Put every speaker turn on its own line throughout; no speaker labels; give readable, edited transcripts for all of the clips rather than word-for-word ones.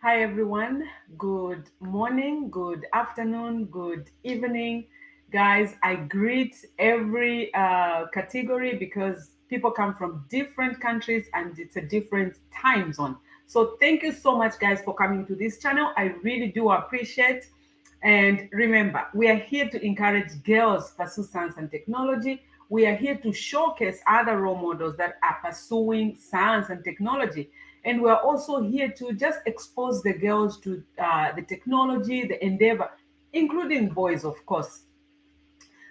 Hi, everyone. Good morning, good afternoon, good evening. Guys, I greet every category because people come from different countries and it's a different time zone. So, thank you so much, guys, for coming to this channel. I really do appreciate. And remember, we are here to encourage girls pursue science and technology. We are here to showcase other role models that are pursuing science and technology. And we're also here to just expose the girls to the technology, the endeavor, including boys, of course.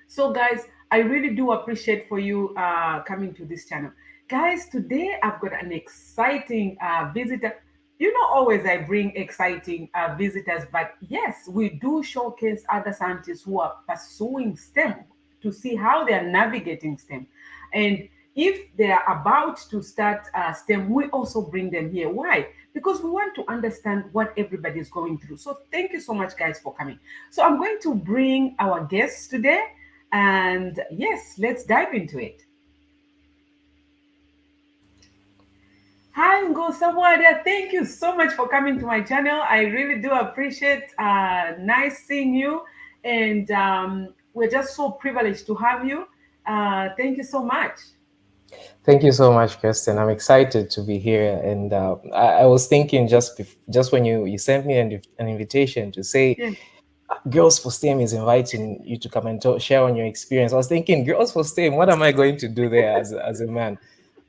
So, guys, I really do appreciate for you coming to this channel. Guys, today I've got an exciting visitor. You know, always I bring exciting visitors, but yes, we do showcase other scientists who are pursuing STEM to see how they are navigating STEM. And if they are about to start STEM, we also bring them here. Why? Because we want to understand what everybody is going through. So, thank you so much, guys, for coming. So, I'm going to bring our guests today. And yes, let's dive into it. Hi, Ngo Sabuadia. Thank you so much for coming to my channel. I really do appreciate. Nice seeing you, and we're just so privileged to have you. Thank you so much.
Thank you so much, Kirsten. I'm excited to be here, and I was thinking just when you sent me an invitation to say
Yes,
Girls for STEM is inviting you to come and share on your experience. I was thinking, Girls for STEM, what am I going to do there as a man?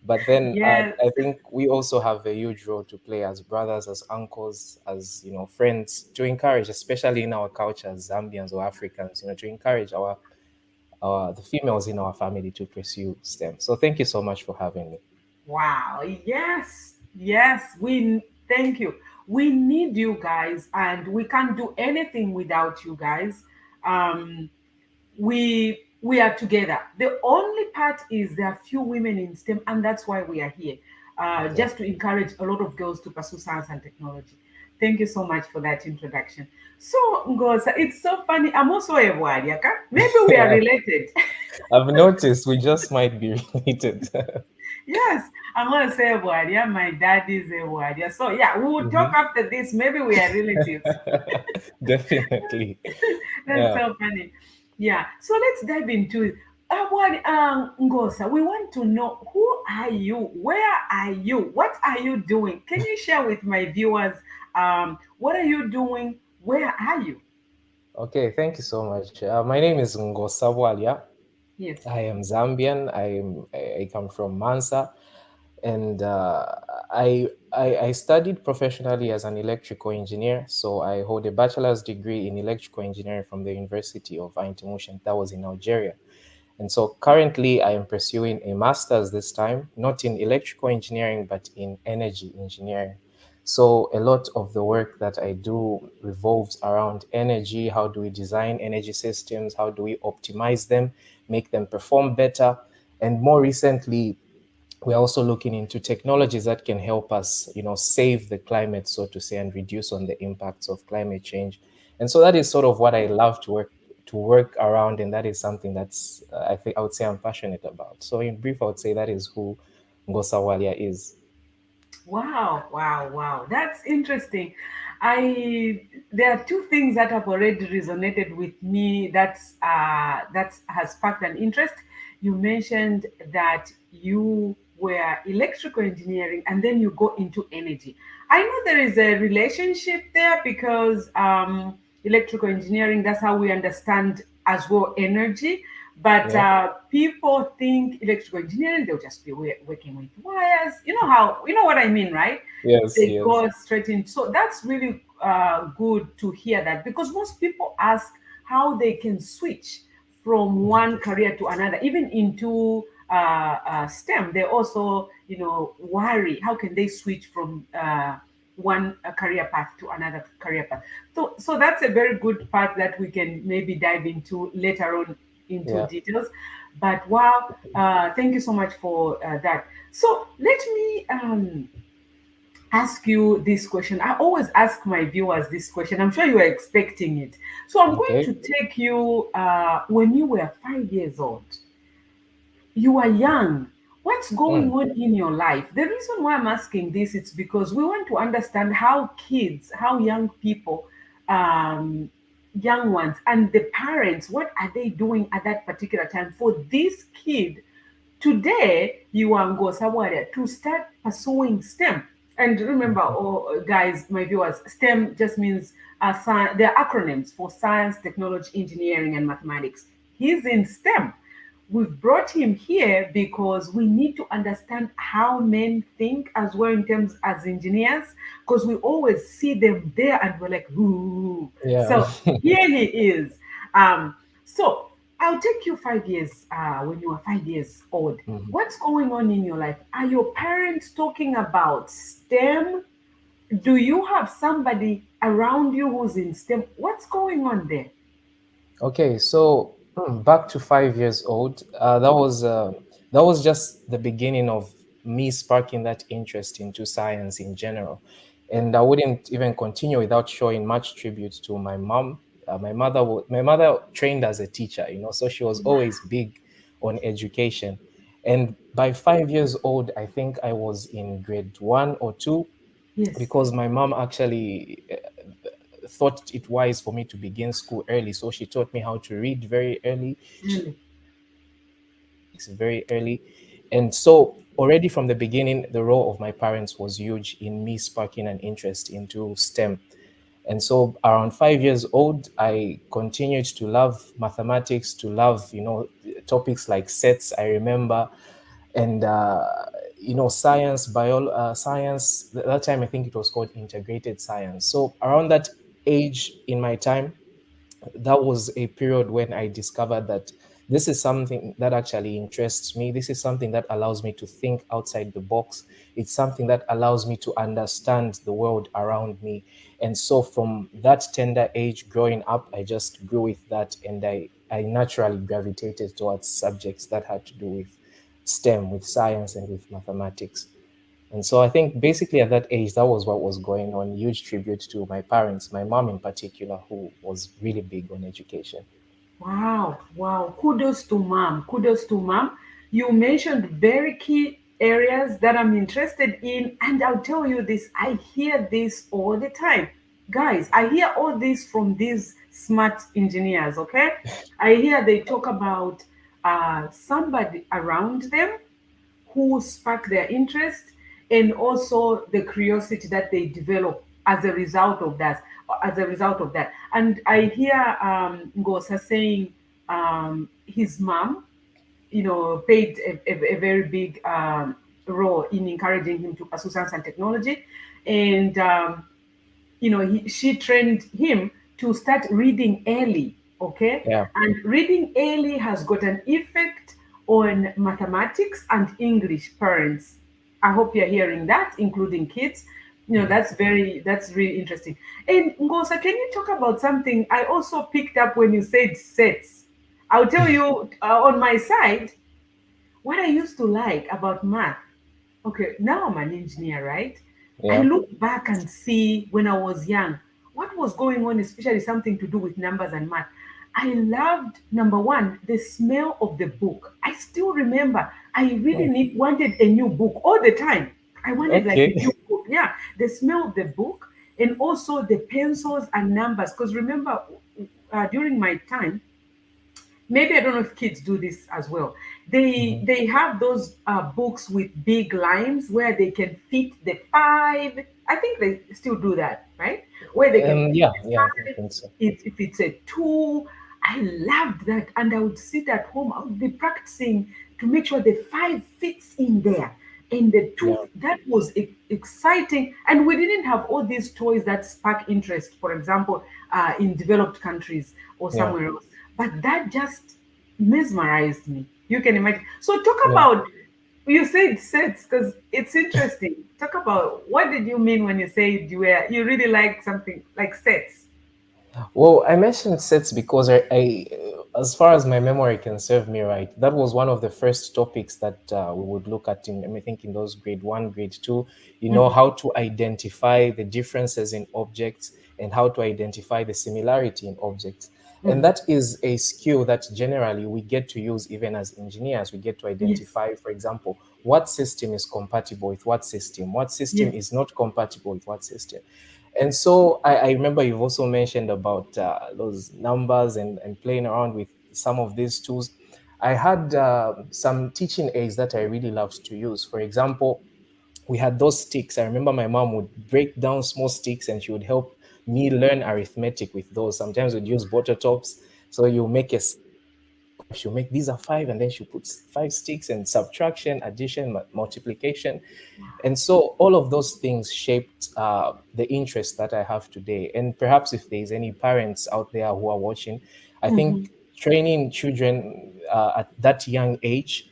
But then
yes.
I think we also have a huge role to play as brothers, as uncles, as friends, to encourage, especially in our culture as Zambians or Africans, to encourage our the females in our family to pursue STEM. So thank you so much for having me.
Wow. Yes. Yes. We thank you. We need you guys, and we can't do anything without you guys. Um, we are together. The only part is there are few women in STEM, and that's why we are here, just to
Exactly.
encourage a lot of girls to pursue science and technology. Thank you so much for that introduction. So, Ngosa, it's so funny. I'm also a Wadiaka. Maybe we are
Yeah,
related.
I've noticed we just might be related.
Yes, I'm gonna say Wadia. My dad is a Wadia. So yeah, we will talk
Mhm.
after this. Maybe we are relatives.
Definitely.
That's
Yeah.
so funny. Yeah. So let's dive into it. Ngosa, we want to know, who are you? Where are you? What are you doing? Can you share with my viewers? What are you doing? Where are you?
Okay, thank you so much. My name is Ngosabwalia.
Yes.
I am Zambian. I come from Mansa, and I studied professionally as an electrical engineer. So I hold a bachelor's degree in electrical engineering from the University of Aintimushan. That was in Algeria. And so currently I am pursuing a master's this time, not in electrical engineering, but in energy engineering. So a lot of the work that I do revolves around energy. How do we design energy systems? How do we optimize them, make them perform better? And more recently, we're also looking into technologies that can help us, save the climate, so to say, and reduce on the impacts of climate change. And so that is sort of what I love to work around, and that is something that's I think I would say I'm passionate about. So in brief, I would say that is who Ngosawalia is.
Wow, wow, wow. That's interesting. I There are two things that have already resonated with me that has sparked an interest. You mentioned that you were electrical engineering and then you go into energy. I know there is a relationship there because electrical engineering, that's how we understand as well energy. But
Yeah.
people think electrical engineering, they'll just be working with wires. You know what I mean, right?
Yes.
They
Yes.
go straight in. So that's really good to hear that, because most people ask how they can switch from one career to another, even into STEM. They also, worry how can they switch from one career path to another career path. So that's a very good part that we can maybe dive into later on into
Yeah.
details. But wow, thank you so much for that. So let me ask you this question. I always ask my viewers this question. I'm sure you are expecting it. So I'm going
Okay.
to take you when you were 5 years old. You are young. What's going
Mm,
on in your life? The reason why I'm asking this is because we want to understand how kids, how young people, um, young ones, and the parents, what are they doing at that particular time for this kid today you are Ngosawara to start pursuing STEM. And remember,
mhm.
oh, guys, my viewers, STEM just means they're acronyms for science, technology, engineering, and mathematics. He's in STEM. We've brought him here because we need to understand how men think as well in terms as engineers, because we always see them there and we're like, ooh.
Yeah.
So here he is. Um, so I'll take you 5 years when you are 5 years old.
Mhm.
What's going on in your life? Are your parents talking about STEM? Do you have somebody around you who's in STEM? What's going on there?
Okay, so back to 5 years old. That was just the beginning of me sparking that interest into science in general, and I wouldn't even continue without showing much tribute to my mom. My mother trained as a teacher, so she was always big on education. And by 5 years old, I think I was in grade 1 or 2,
Yes,
because my mom actually thought it wise for me to begin school early. So she taught me how to read very early. She
really.
very early. And so already from the beginning, the role of my parents was huge in me sparking an interest into STEM. And so around 5 years old, I continued to love mathematics, to love, topics like sets, I remember, and science. That time I think it was called integrated science. So around that age in my time, that was a period when I discovered that this is something that actually interests me. This is something that allows me to think outside the box. It's something that allows me to understand the world around me. And so from that tender age growing up, I just grew with that, and I naturally gravitated towards subjects that had to do with STEM, with science and with mathematics. And so I think basically at that age, that was what was going on. Huge tribute to my parents, my mom in particular, who was really big on education.
Wow, wow. Kudos to mom. Kudos to mom. You mentioned very key areas that I'm interested in. And I'll tell you this, I hear this all the time. Guys, I hear all this from these smart engineers, okay? I hear they talk about somebody around them who spark their interest and also the curiosity that they develop as a result of that and I hear Ngosa saying his mom paid a very big role in encouraging him to pursue science and technology and she trained him to start reading early, okay?
Yeah.
And reading early has got an effect on mathematics and English parents. I hope you're hearing that, including kids.
Mhm.
That's really interesting. And Ngosa, can you talk about something I also picked up when you said sets? I'll tell you on my side, what I used to like about math, okay, now I'm an engineer, right? I
Yeah.
look back and see when I was young, what was going on, especially something to do with numbers and math. I loved number one, the smell of the book. I still remember I really
Oh,
wanted a new book all the time. I wanted like a
okay.
new book. Yeah, the smell of the book and also the pencils and numbers. Because remember, during my time, maybe I don't know if kids do this as well. They
Mhm.
they have those books with big lines where they can fit the five. I think they still do that, right? Where they can fit
Yeah,
the
yeah, I
five.
think so.
If it's a two, I loved that, and I would sit at home. I would be practicing to make sure the five fits in there, and the two.
Yeah,
That was exciting, and we didn't have all these toys that spark interest. For example, in developed countries or
yeah,
somewhere else, but that just mesmerized me. You can imagine. So talk
yeah.
about, you said sets because it's interesting. Talk about what did you mean when you said you really like something like sets?
Well, I mentioned sets because as far as my memory can serve me right, that was one of the first topics that we would look at I think in those grade 1, grade 2,
Mhm.
how to identify the differences in objects and how to identify the similarity in objects. And
Mhm.
that is a skill that generally we get to use even as engineers. We get to
Yes.
identify, for example, what system is compatible with what system
Yes.
is not compatible with what system. And so I remember you've also mentioned about those numbers and playing around with some of these tools. I had some teaching aids that I really loved to use. For example, we had those sticks. I remember my mom would break down small sticks and she would help me learn arithmetic with those. Sometimes we'd use bottle tops. So you make a six and then she'll make these are five and then she'll put five sticks and subtraction, addition, multiplication. And so all of those things shaped the interest that I have today. And perhaps if there's any parents out there who are watching, I
Mhm.
think training children at that young age,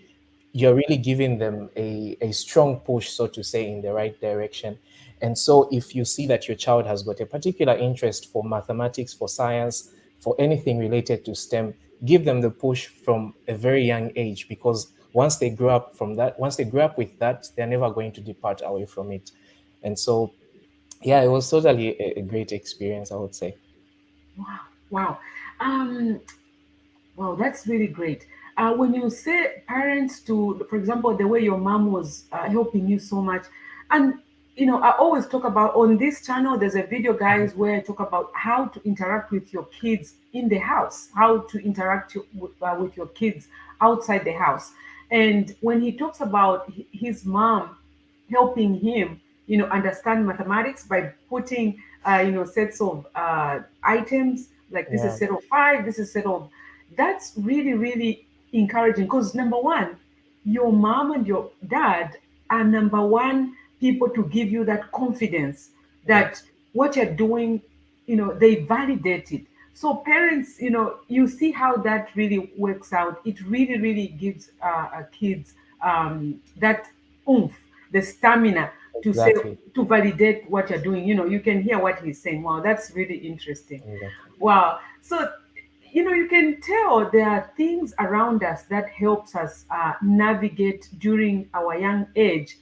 you're really giving them a strong push, so to say, in the right direction. And so if you see that your child has got a particular interest for mathematics, for science, for anything related to STEM, give them the push from a very young age, because once they grow up with that, they're never going to depart away from it. And so, yeah, it was totally a great experience, I would say.
Wow. Wow. Um, Wow, that's really great. When you say parents to, for example, the way your mom was helping you so much, and I always talk about on this channel. There's a video,
Mhm.
guys, where I talk about how to interact with your kids in the house, how to interact with your kids outside the house. And when he talks about his mom helping him, understand mathematics by putting, sets of items, like this is
Yeah,
set of five, this is set of, that's really, really encouraging, because number one, your mom and your dad are number one people to give you that confidence
yeah,
that what you're doing, they validate it. So parents, you see how that really works out. It really, really gives kids that oomph, the stamina to say,
exactly.
to validate what you're doing. You can hear what he's saying. Wow, that's really interesting.
Exactly.
Wow. So, you can tell there are things around us that helps us navigate during our young age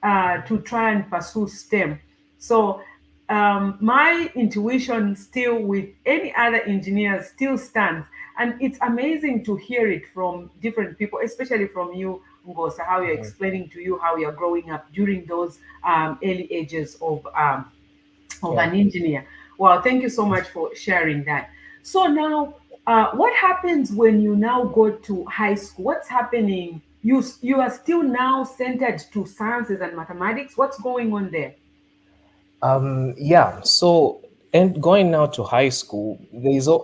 to try and pursue STEM. So, my intuition still with any other engineers still stands. And it's amazing to hear it from different people, especially from you, Ngosa, how you're
Mhm.
explaining to you how you're growing up during those early ages of
Yeah.
an engineer. Wow, thank you so much for sharing that. So now, what happens when you now go to high school? What's happening? You are still now centered to sciences and mathematics. What's going on there?
Yeah. So, and going now to high school,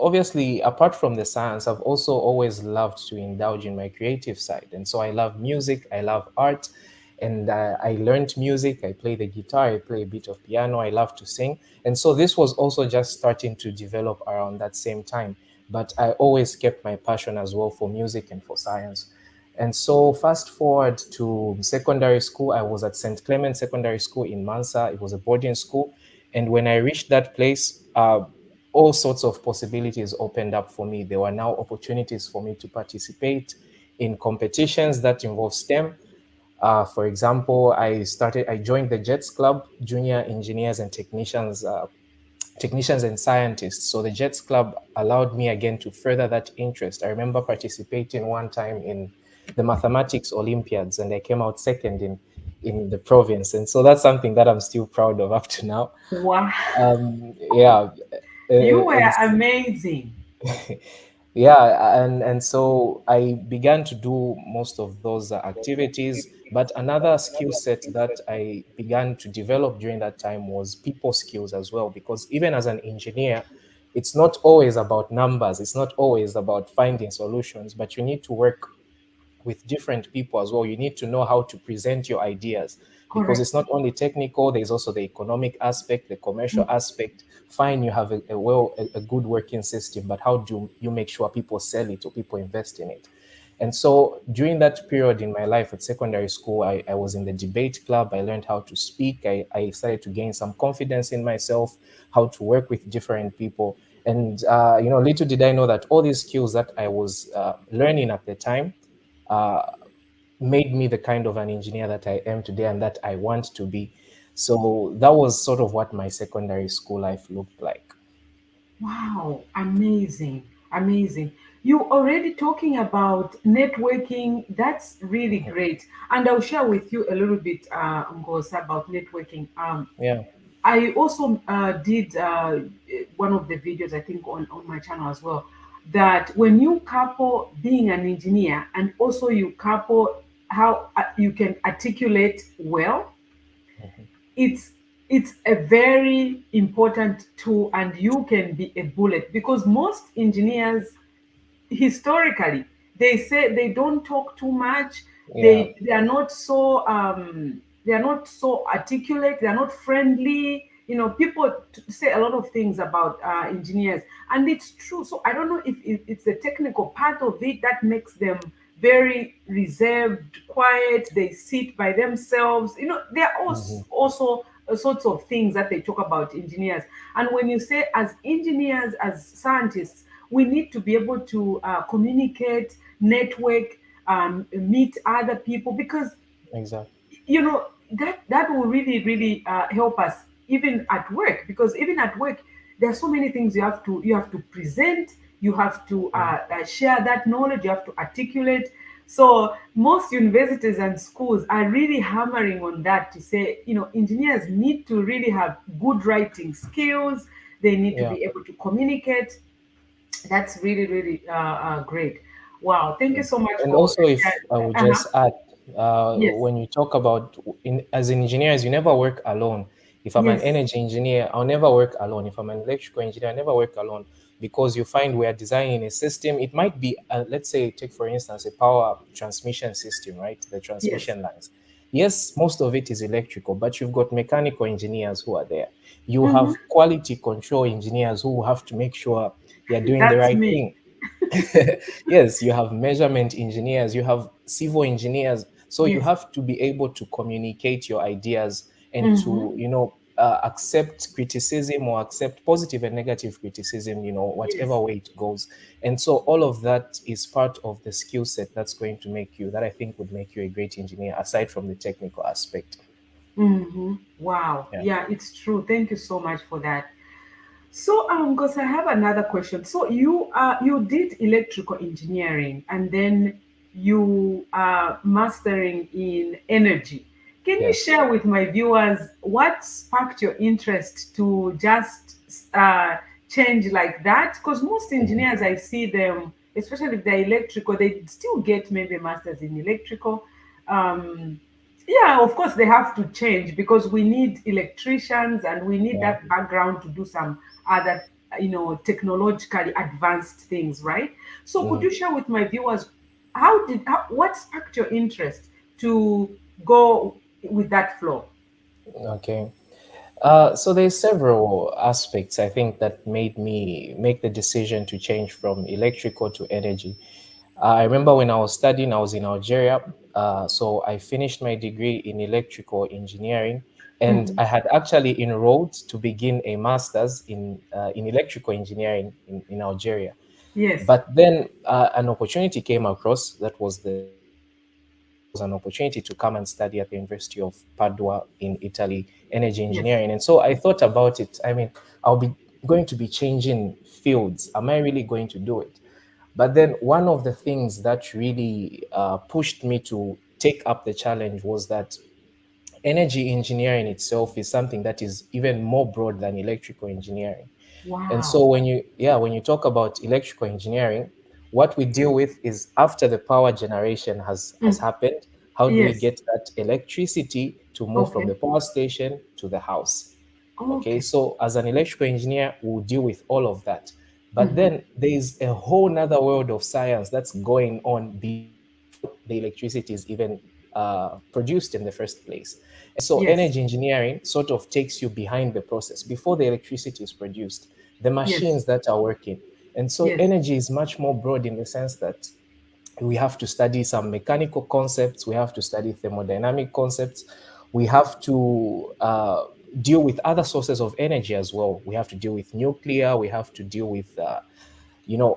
obviously, apart from the science, I've also always loved to indulge in my creative side. And so I love music, I love art, and I learned music. I play the guitar, I play a bit of piano, I love to sing. And so this was also just starting to develop around that same time. But I always kept my passion as well for music and for science. And so, fast forward to secondary school, I was at St. Clement Secondary School in Mansa. It was a boarding school. And when I reached that place, all sorts of possibilities opened up for me. There were now opportunities for me to participate in competitions that involve STEM. For example, I joined the JETS Club, Junior Engineers and Technicians and Scientists. So the JETS Club allowed me again to further that interest. I remember participating one time in the mathematics Olympiads, and I came out second in the province. And so that's something that I'm still proud of up to now.
Wow,
Yeah,
you
and,
were
and
amazing.
yeah, and so I began to do most of those activities. But another skill set that I began to develop during that time was people skills as well, because even as an engineer, it's not always about numbers, it's not always about finding solutions, but you need to work with different people as well. You need to know how to present your ideas, because
Correct.
it's not only technical, there's also the economic aspect, the commercial
Mm.
aspect. Fine, you have a good working system, but how do you make sure people sell it or people invest in it? And so during that period in my life at secondary school, I was in the debate club. I learned how to speak. I started to gain some confidence in myself, how to work with different people. And, little did I know that all these skills that I was learning at the time uh, made me the kind of an engineer that I am today and that I want to be. So that was sort of what my secondary school life looked like.
Wow, amazing, amazing. you already talking about networking. That's really
Mhm.
great. And I'll share with you a little bit, Ngosa, about networking.
Yeah.
I also did one of the videos, I think, on my channel as well. That when you couple being an engineer and also you couple how you can articulate well,
Mhm.
it's it's a very important tool, and you can be a bullet because most engineers historically they say they don't talk too much.
Yeah.
They are not so they are not so articulate, they are not friendly. You know, people say a lot of things about engineers, and it's true. So I don't know if it's the technical part of it that makes them very reserved, quiet. They sit by themselves. You know, there are
Mhm.
also sorts of things that they talk about engineers. And when you say as engineers, as scientists, we need to be able to communicate, network, meet other people, because
Exactly.
you know that will really help us even at work, because even at work there are so many things you have to present, you have to
Mhm.
share that knowledge, you have to articulate. So most universities and schools are really hammering on that to say, you know, engineers need to really have good writing skills, they need to
Yeah.
be able to communicate. That's really great. Wow, thank you
Yeah.
so much
And
for
also, if I
sharing.
would
Uh-huh.
just add,
Yes,
when you talk about as engineers, you never work alone. If I'm an
yes,
energy engineer, I'll never work alone. If I'm an electrical engineer, I never work alone, because you find we are designing a system. It might be, let's say, take for instance a power transmission system, right? The
yes.
transmission lines. Yes, most of it is electrical, but you've got mechanical engineers who are there. You
Mm-hmm.
have quality control engineers who have to make sure you're doing the
That's
right
me.
thing. Yes, you have measurement engineers, you have civil engineers. So you
Yes.
have to be able to communicate your ideas and
Mm-hmm.
to, accept criticism or accept positive and negative criticism, whatever
Yes.
way it goes. And so all of that is part of the skill set that's going to make you, that I think would make you a great engineer, aside from the technical aspect.
Mm-hmm. Wow.
Yeah.
Yeah, it's true. Thank you so much for that. So, because I have another question. So you did electrical engineering and then you are mastering in energy. Can you
Yes.
share with my viewers what sparked your interest to just change like that? Because most
Mhm.
engineers, I see them, especially if they're electrical, they still get maybe masters in electrical. Um, yeah, of course they have to change because we need electricians and we need
Yeah.
that background to do some other, you know, technologically advanced things, right? So could
Mhm.
you share with my viewers what sparked your interest to go with that flow?
Okay. So there's several aspects I think that made me make the decision to change from electrical to energy. I remember when I was studying, I was in Algeria. So I finished my degree in electrical engineering, and
Hmm.
I had actually enrolled to begin a master's in electrical engineering in Algeria.
Yes,
But then an opportunity came across, that was there was an opportunity to come and study at the University of Padua in Italy, energy
yes.
engineering. And so I thought about it. I mean, I'll be going to be changing fields. Am I really going to do it? But then one of the things that really pushed me to take up the challenge was that energy engineering itself is something that is even more broad than electrical engineering. And
Wow.
so when you talk about electrical engineering, what we deal with is after the power generation has
Mm.
happened, how do we
Yes.
get that electricity to move from
Okay.
the power station to the house? Okay,
Okay.
so as an electrical engineer, we'll deal with all of that. But
Hmm.
then there is a whole nother world of science that's going on before the electricity is even produced in the first place. And so
Yes.
energy engineering sort of takes you behind the process before the electricity is produced, the
Yes.
machines that are working. And so
Yes.
energy is much more broad in the sense that we have to study some mechanical concepts, we have to study thermodynamic concepts, we have to deal with other sources of energy as well. We have to deal with nuclear, we have to deal with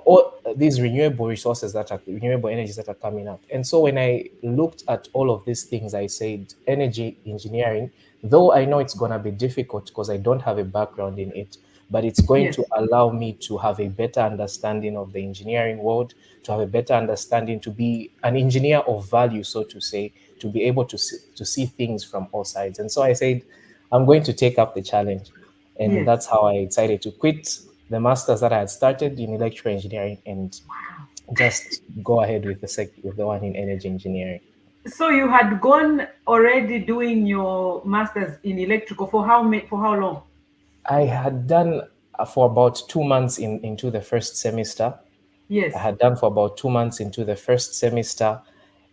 all these renewable energies that are coming up. And so when I looked at all of these things, I said energy engineering though I know it's going to be difficult because I don't have a background in it, but it's going
Yes.
to allow me to have a better understanding of the engineering world, to have a better understanding, to be an engineer of value, so to say, to be able to see things from all sides. And so I said, I'm going to take up the challenge. And
Yes.
that's how I decided to quit the master's that I had started in electrical engineering and just go ahead with with the one in energy engineering.
So you had gone already doing your masters in electrical for for how long?
I had done for about 2 months into the first semester. I
Yes.
had done for about 2 months into the first semester.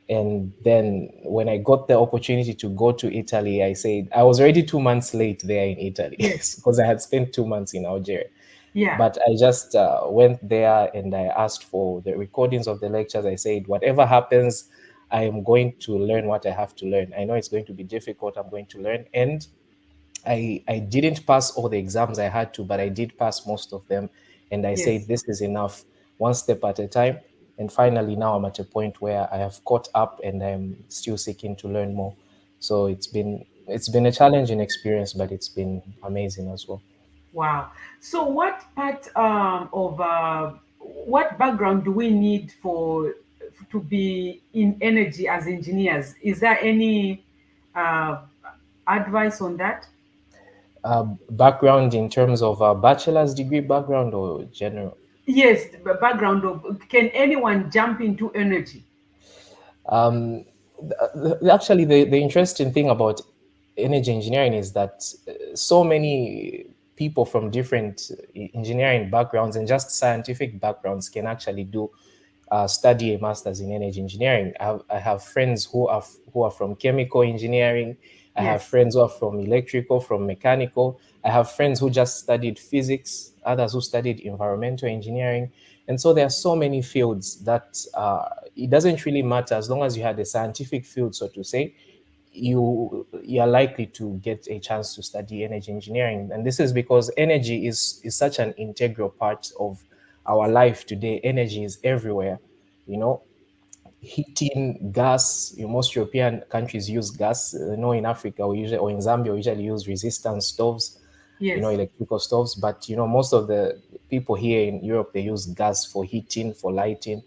And then when I got the opportunity to go to Italy, I said I was already 2 months late there in Italy
Yes.
because I had spent 2 months in Algeria.
Yeah.
But I just went there and I asked for the recordings of the lectures. I said, whatever happens, I am going to learn what I have to learn. I know it's going to be difficult. I'm going to learn. And I didn't pass all the exams I had to, but I did pass most of them. And I said,
Yes.
this is enough, one step at a time. And finally, now I'm at a point where I have caught up and I'm still seeking to learn more. So it's been a challenging experience, but it's been amazing as well.
Wow. So what part of what background do we need for to be in energy as engineers? Is there any uh, advice on that?
Background in terms of a bachelor's degree background or general?
Yes, the background of can anyone jump into energy?
Um, Actually, the interesting thing about energy engineering is that so many people from different engineering backgrounds and just scientific backgrounds can actually do study a master's in energy engineering. I have friends who are from chemical engineering. I have
Yes.
friends who are from electrical, from mechanical. I have friends who just studied physics, others who studied environmental engineering. And so there are so many fields that it doesn't really matter as long as you had a scientific field, so to say, you are likely to get a chance to study energy engineering. And this is because energy is such an integral part of our life today. Energy is everywhere, you know, heating, gas. Most European countries use gas. In Africa we usually, or in Zambia, we usually use resistance stoves,
Yes.
electrical stoves. But most of the people here in Europe, they use gas for heating, for lighting,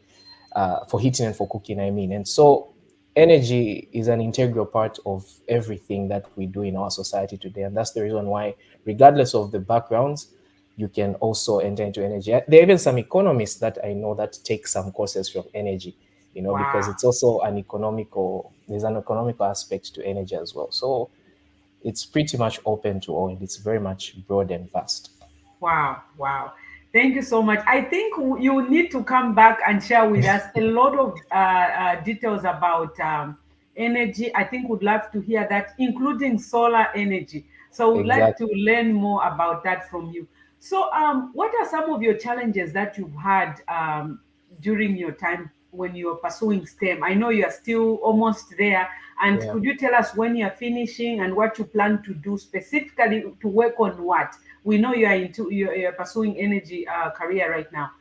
for heating and for cooking, I mean. And so energy is an integral part of everything that we do in our society today. And that's the reason why, regardless of the backgrounds, you can also enter into energy. There are even some economists that I know that take some courses from energy, because
Wow.
it's also there's an economical aspect to energy as well. So it's pretty much open to all, and it's very much broad and vast.
Wow, wow. Thank you so much. I think you need to come back and share with us a lot of details about energy. I think would love to hear that, including solar energy. So would like to
Exactly.
learn more about that from you. So, what are some of your challenges that you've had during your time when you are pursuing STEM? I know you are still almost there. And
Yeah.
could you tell us when you're finishing and what you plan to do specifically to work on what? We know you're pursuing energy career right now.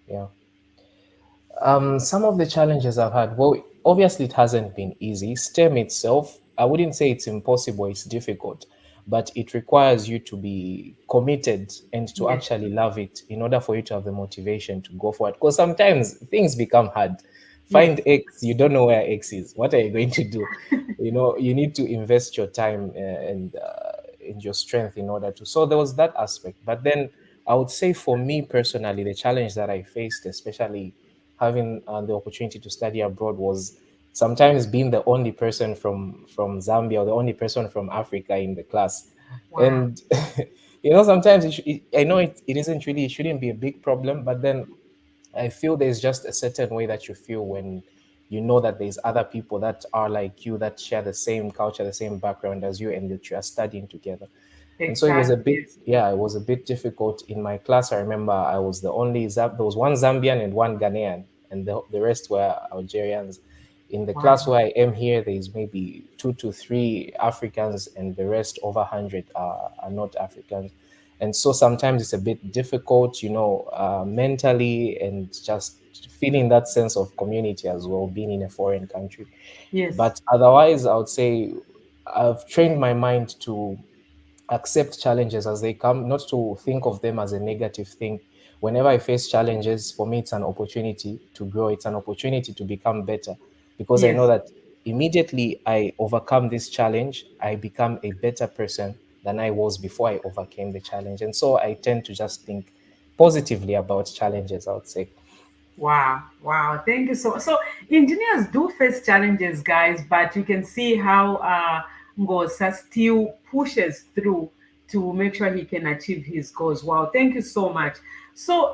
Yeah. Some of the challenges I've had, well, obviously it hasn't been easy. STEM itself, I wouldn't say it's impossible, it's difficult, but it requires you to be committed and to
Yes.
actually love it in order for you to have the motivation to go for it. Because sometimes things become hard.
Yes.
Find X, you don't know where X is. What are you going to do? You need to invest your time and your strength in order to. So there was that aspect. But then I would say for me personally, the challenge that I faced, especially having the opportunity to study abroad, was sometimes being the only person from Zambia or the only person from Africa in the class.
Wow.
And sometimes I know it isn't really, it shouldn't be a big problem, but then I feel there's just a certain way that you feel when you know that there's other people that are like you, that share the same culture, the same background as you, and that you are studying together. And so it was a
Exactly.
bit,
Yes.
yeah, it was a bit difficult in my class. I remember I was the only there was one Zambian and one Ghanaian, and the rest were Algerians. In the
Wow.
class where I am here, there's maybe 2 to 3 Africans, and the rest over 100 are not Africans. And so sometimes it's a bit difficult, mentally, and just feeling that sense of community as well, being in a foreign country.
Yes.
But otherwise, I would say I've trained my mind to accept challenges as they come, not to think of them as a negative thing. Whenever I face challenges, for me, it's an opportunity to grow, it's an opportunity to become better, because I know
Yes.
that immediately I overcome this challenge, I become a better person than I was before I overcame the challenge. And so I tend to just think positively about challenges, I would say.
Wow, wow. Thank you so. Engineers do face challenges, guys, but you can see how Ngosa still pushes through to make sure he can achieve his goals. Wow, thank you so much. So,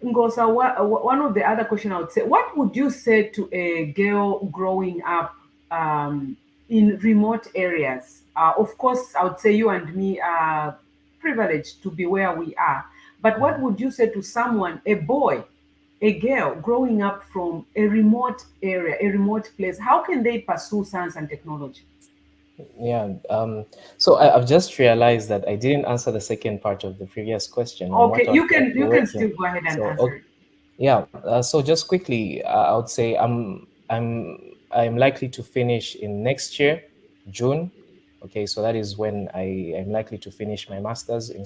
Ngosa, one of the other question I would say, what would you say to a girl growing up in remote areas? Of course, I would say you and me are privileged to be where we are. But what would you say to someone, a boy, a girl growing up from a remote area, a remote place? How can they pursue science and technology?
Yeah. So I've just realized that I didn't answer the second part of the previous question on what
Okay,
I'd like to
you
work
can
in.
still go ahead and
So,
answer it.
yeah. So just quickly, I would say I'm likely to finish in next year, June. Okay, so that is when I am likely to finish my master's in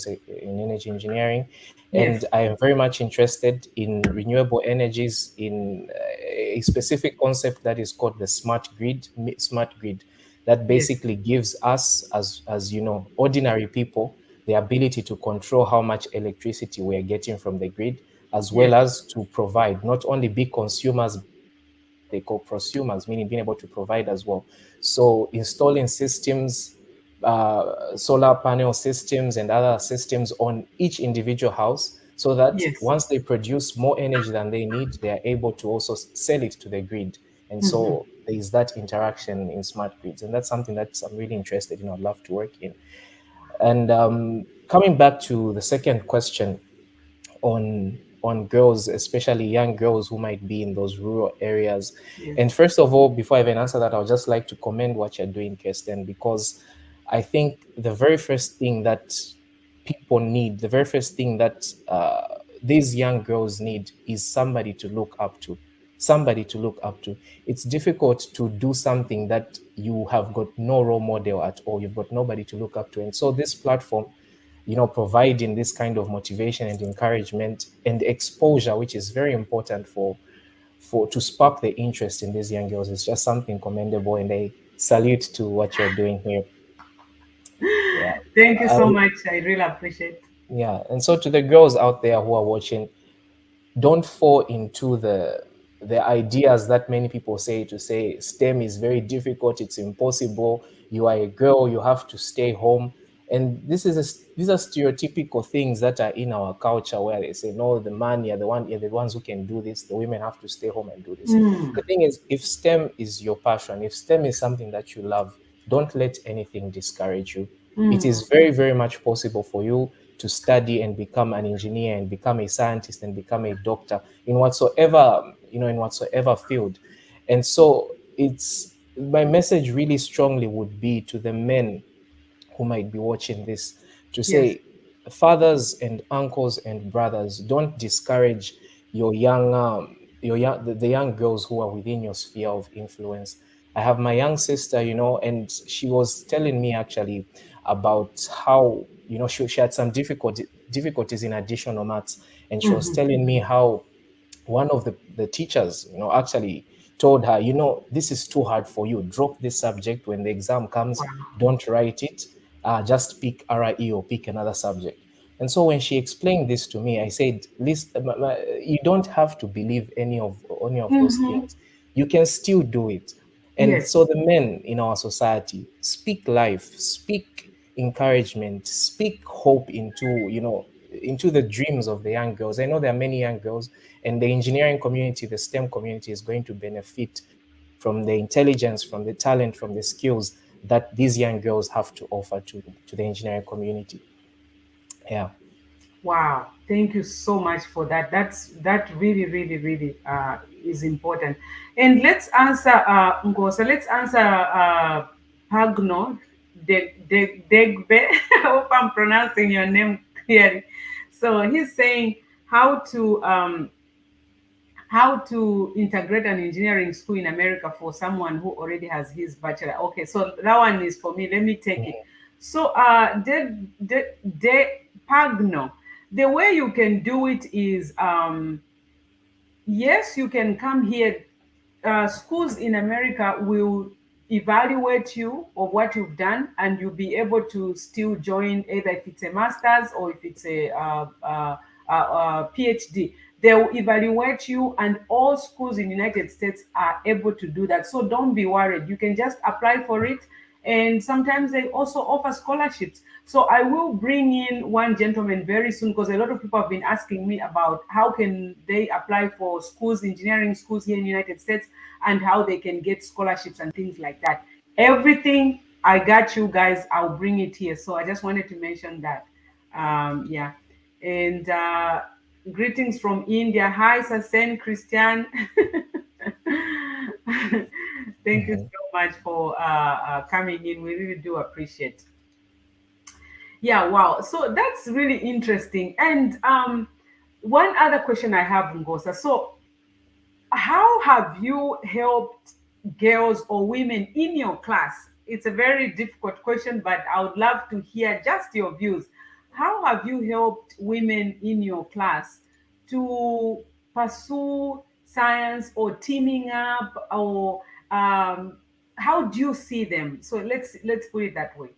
energy engineering, and
Yes,
I am very much interested in renewable energies, in a specific concept that is called the smart grid, that
yes,
basically gives us, as you know, ordinary people, the ability to control how much electricity we are getting from the grid, as
yes,
well as to provide, not only be consumers, but they call prosumers, meaning being able to provide as well. So installing systems, solar panel systems and other systems on each individual house, so that
yes.
once they produce more energy than they need, they are able to also sell it to the grid. And
Mhm.
so there is that interaction in smart grids, and that's something that I'm really interested in. I'd love to work in. And coming back to the second question, on girls, especially young girls who might be in those rural areas.
Yes.
And first of all, before I even answer that, I'll just like to commend what you're doing, Kirsten, because I think the very first thing that people need, the very first thing that these young girls need is somebody to look up to. Somebody to look up to. It's difficult to do something that you have got no role model at all. You've got nobody to look up to. And so this platform, providing this kind of motivation and encouragement and exposure, which is very important for to spark the interest in these young girls, is just something commendable. And I salute to what you're doing here. Yeah.
Thank you
I,
so much. I really appreciate.
yeah. And so to the girls out there who are watching, don't fall into the ideas that many people say, to say STEM is very difficult, it's impossible, you are a girl, you have to stay home. And these are stereotypical things that are in our culture, where they say, no, the man, you're the ones who can do this, the women have to stay home and do this.
Mm,
The thing is, if STEM is your passion, if STEM is something that you love, don't let anything discourage you. It
mm,
is very, very much possible for you to study and become an engineer and become a scientist and become a doctor in whatsoever, in whatsoever field. And so it's my message really strongly would be to the men who might be watching this, to
yes.
say, fathers and uncles and brothers, don't discourage the young girls who are within your sphere of influence. I have my young sister, and she was telling me actually about how, she had some difficulties in additional maths, and she was
Hmm.
telling me how one of the teachers, actually told her, this is too hard for you. Drop this subject. When the exam comes,
Wow.
don't write it. Just pick RE or pick another subject. And so when she explained this to me, I said, listen, you don't have to believe any of those
Hmm.
things. You can still do it. And
Yes.
so the men in our society, speak life, speak encouragement, speak hope into the dreams of the young girls. I know there are many young girls, and the engineering community, the STEM community, is going to benefit from the intelligence, from the talent, from the skills that these young girls have to offer to the engineering community. Yeah.
Wow. Thank you so much for that. That really, really, really is important. And let's answer Ngosa. Let's answer Pagno Degbe. I hope I'm pronouncing your name clearly. So he's saying how to how to integrate an engineering school in America for someone who already has his bachelor. Okay, so that one is for me. Let me take it. So, de Pagno, the way you can do it is, yes, you can come here. Schools in America will evaluate you of what you've done, and you'll be able to still join, either if it's a master's or if it's a PhD. They will evaluate you, and all schools in the United States are able to do that. So don't be worried. You can just apply for it, and sometimes they also offer scholarships. So I will bring in one gentleman very soon, because a lot of people have been asking me about how can they apply for schools, engineering schools here in the United States, and how they can get scholarships and things like that. Everything I got you guys, I'll bring it here. So I just wanted to mention that. Yeah. And greetings from India. Hi, Sasen Christian. Thank you so much for coming in. We really do appreciate. Yeah, wow. So that's really interesting. And one other question I have, Ngosa. So, how have you helped girls or women in your class? It's a very difficult question, but I would love to hear just your views. How have you helped women in your class to pursue science, or teaming up, or how do you see them? So let's put it that way.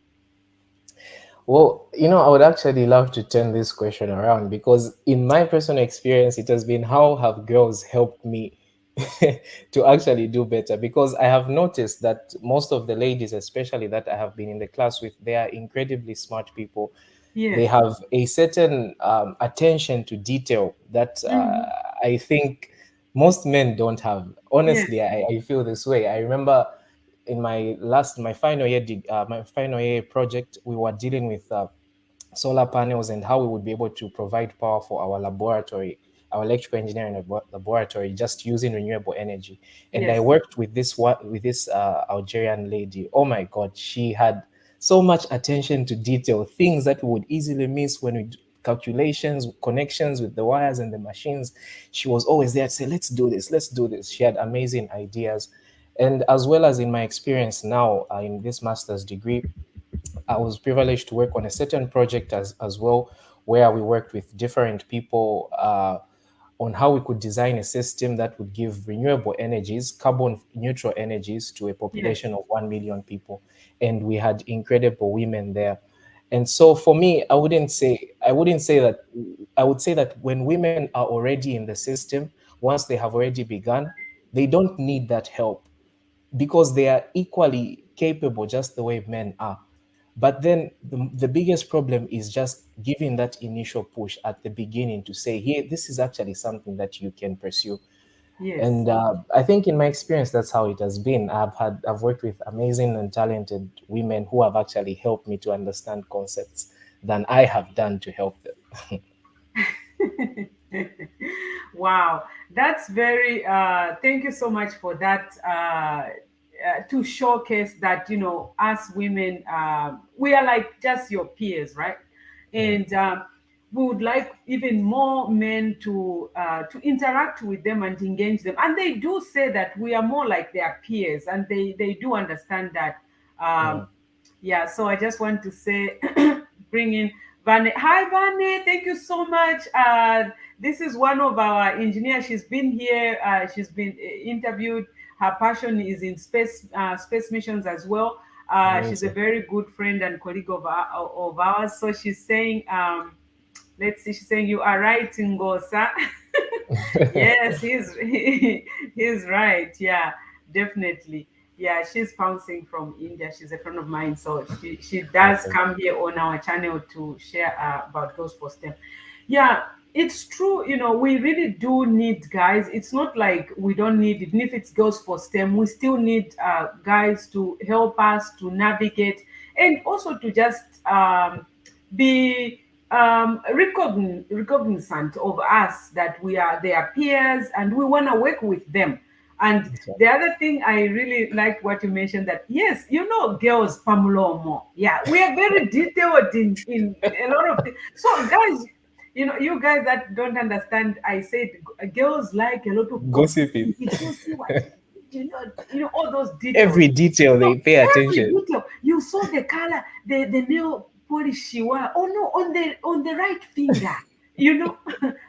Well, I would actually love to turn this question around, because in my personal experience, it has been how have girls helped me to actually do better. Because I have noticed that most of the ladies, especially that I have been in the class with, they are incredibly smart people. They
Yes.
have a certain attention to detail that
Hmm.
I think most men don't have.
Yes.
Honestly, I feel this way. I remember in my final year my final year project, we were dealing with solar panels and how we would be able to provide power for our laboratory, our electrical engineering laboratory, just using renewable energy. And I
Yes.
worked with this Algerian lady. Oh my God, she had so much attention to detail, things that we would easily miss when we do calculations, connections with the wires and the machines. She was always there to say, let's do this, let's do this. She had amazing ideas. And as well as in my experience now in this master's degree, I was privileged to work on a certain project as well, where we worked with different people on how we could design a system that would give renewable energies, carbon neutral energies, to a
Yes.
population of 1 million people. And we had incredible women there. And so for me, I wouldn't say that. I would say that when women are already in the system, once they have already begun, they don't need that help, because they are equally capable, just the way men are. But then the biggest problem is just giving that initial push at the beginning to say, here, this is actually something that you can pursue.
Yes.
And I think in my experience, that's how it has been. I've worked with amazing and talented women who have actually helped me to understand concepts than I have done to help them.
Wow, that's very thank you so much for that, to showcase that, us women, we are like just your peers, right?
Mm,
And we would like even more men to interact with them and engage them, and they do say that we are more like their peers, and they do understand that.
mm.
Yeah, so I just want to say, bring in Vane. Hi, Vane. Thank you so much. This is one of our engineers. She's been here. She's been interviewed. Her passion is in space missions as well. She's a
Amazing.
very good friend and colleague of ours. So she's saying, let's see, she's saying, you are right, Ngosa. Yes, he's right. Yeah, definitely. Yeah, she's bouncing from India. She's a friend of mine, so she does
Awesome.
come here on our channel to share about Girls for STEM. Yeah, it's true. We really do need guys. It's not like we don't need, even if it's Girls for STEM, we still need guys to help us to navigate, and also to just be recognizant of us, that we are their peers and we want to work with them. And the
Exactly.
other thing I really liked what you mentioned, that yes, girls, Pamulomo. Yeah, we are very detailed in a lot of things. So guys, you guys that don't understand, I said girls like a lot of
Gossiping.
gossiping. Did you see what he did? All those details.
Every detail
So
they pay
every
attention.
detail. You saw the color, the nail polish she wore. Oh no, on the right finger. You know,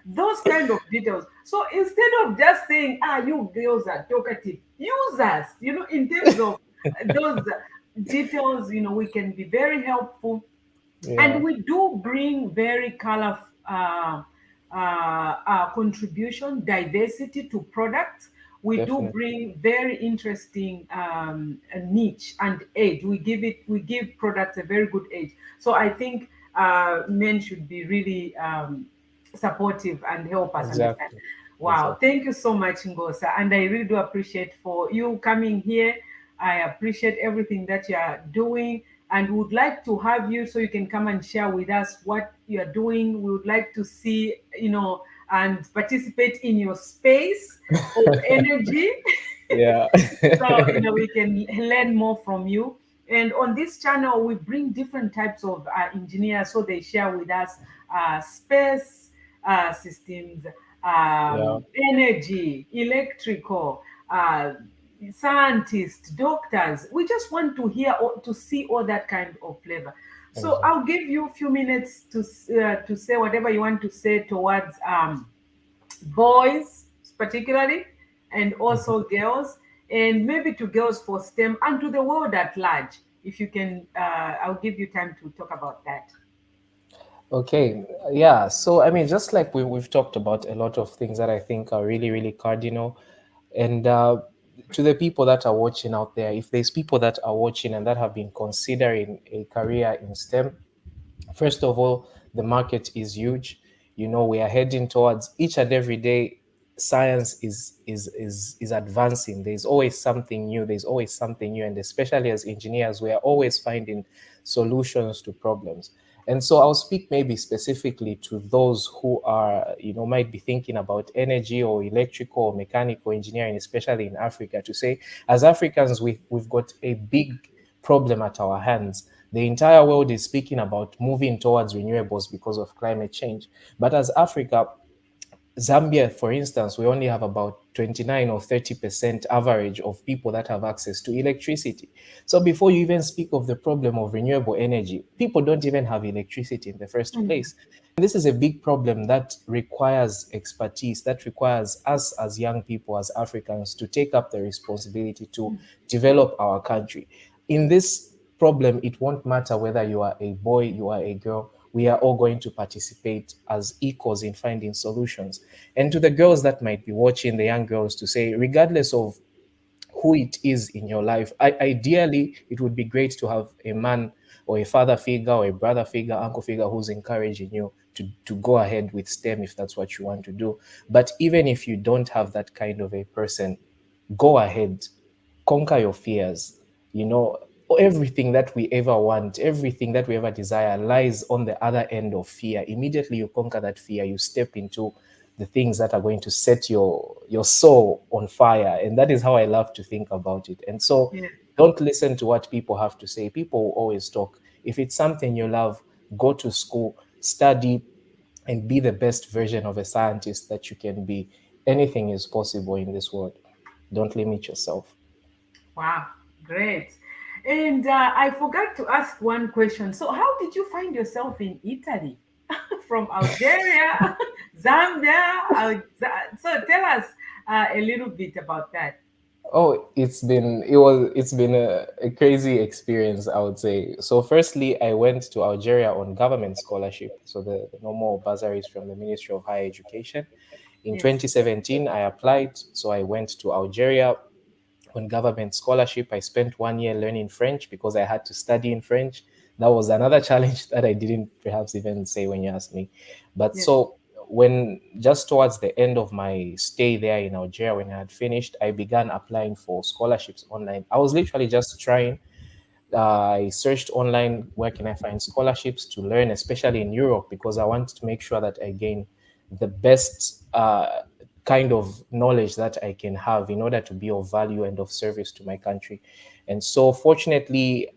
those kind of details. So instead of just saying, you girls are talkative, use us, in terms of those details, we can be very helpful,
Yeah,
and we do bring very colorful contribution, diversity to products. We do
definitely.
bring very interesting niche and age. We give products a very good age. So I think men should be really supportive and help us understand.
Exactly.
Wow,
Exactly.
thank you so much, Ngosa, and I really do appreciate for you coming here. I appreciate everything that you are doing, and would like to have you so you can come and share with us what you are doing. We would like to see, and participate in your space of energy.
Yeah.
So we can learn more from you. And on this channel we bring different types of engineers, so they share with us space systems,
Yeah,
energy, electrical, scientists, doctors. We just want to hear or to see all that kind of flavor. So I'll
exactly.
give you a few minutes to say whatever you want to say towards boys particularly, and also girls, and maybe to girls for STEM and to the world at large. If you can, I'll give you time to talk about that.
Okay, yeah. So, I mean, just like we've talked about a lot of things that I think are really, really cardinal. And to the people that are watching out there, if there's people that are watching and that have been considering a career in STEM, first of all, the market is huge. We are heading towards each and every day. Science is advancing. There's always something new. There's always something new, and especially as engineers, we are always finding solutions to problems. And so I'll speak maybe specifically to those who are, might be thinking about energy or electrical or mechanical engineering, especially in Africa, to say, as Africans, we've got a big problem at our hands. The entire world is speaking about moving towards renewables because of climate change. But as Africa, Zambia, for instance, we only have about 29 or 30% average of people that have access to electricity. So before you even speak of the problem of renewable energy, people don't even have electricity in the first
Mhm.
place. And this is a big problem that requires expertise, that requires us as young people, as Africans, to take up the responsibility to develop our country. In this problem, it won't matter whether you are a boy, you are a girl, we are all going to participate as equals in finding solutions. And to the girls that might be watching, the young girls, to say, regardless of who it is in your life, ideally, it would be great to have a man or a father figure or a brother figure, uncle figure who's encouraging you to go ahead with STEM if that's what you want to do. But even if you don't have that kind of a person, go ahead, conquer your fears. You know, everything that we ever want, everything that we ever desire lies on the other end of fear. Immediately you conquer that fear, you step into the things that are going to set your soul on fire. And that is how I love to think about it. And so
Yeah.
don't listen to what people have to say. People will always talk. If it's something you love, go to school, study, and be the best version of a scientist that you can be. Anything is possible in this world. Don't limit yourself.
Wow, great. And I forgot to ask one question. So, how did you find yourself in Italy? From Algeria, Zambia. So, tell us a little bit about that.
Oh, it's been a crazy experience, I would say. So firstly, I went to Algeria on government scholarship, so the normal bursaries from the Ministry of Higher Education. In
Yes,
2017, I applied, so I went to Algeria on government scholarship. I spent 1 year learning French because I had to study in French. That was another challenge that I didn't perhaps even say when you asked me. But
yes,
so when just towards the end of my stay there in Algeria, when I had finished, I began applying for scholarships online. I was literally just trying. I searched online where can I find scholarships to learn, especially in Europe, because I wanted to make sure that I gain the best kind of knowledge that I can have in order to be of value and of service to my country. And so, fortunately,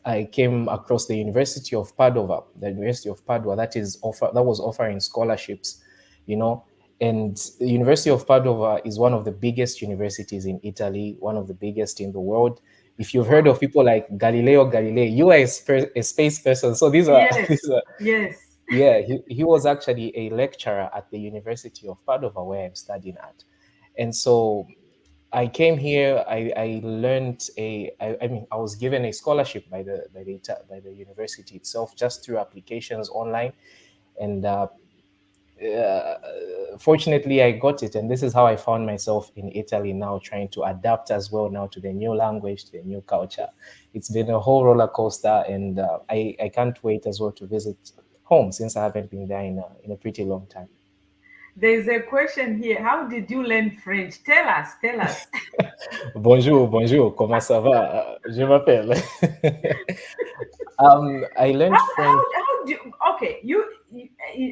I came across the University of Padova, the University of Padua that was offering scholarships, you know. And the University of Padova is one of the biggest universities in Italy, one of the biggest in the world. If you've heard
Wow.
of people like Galileo Galilei, you are a space person. So these are, these
Yes.
are
Yes.
yeah, he was actually a lecturer at the University of Padova where I'm studying at. And so I came here. I learned I mean, I was given a scholarship by by the university itself just through applications online, and fortunately I got it. And this is how I found myself in Italy now, trying to adapt as well now to the new language, to the new culture. It's been a whole roller coaster, and I can't wait as well to visit home since I haven't been there in a pretty long time.
There's a question here. How did you learn French? Tell us. Tell us.
Bonjour, bonjour, comment ça va? Je m'appelle. I learned French.
How do you, okay,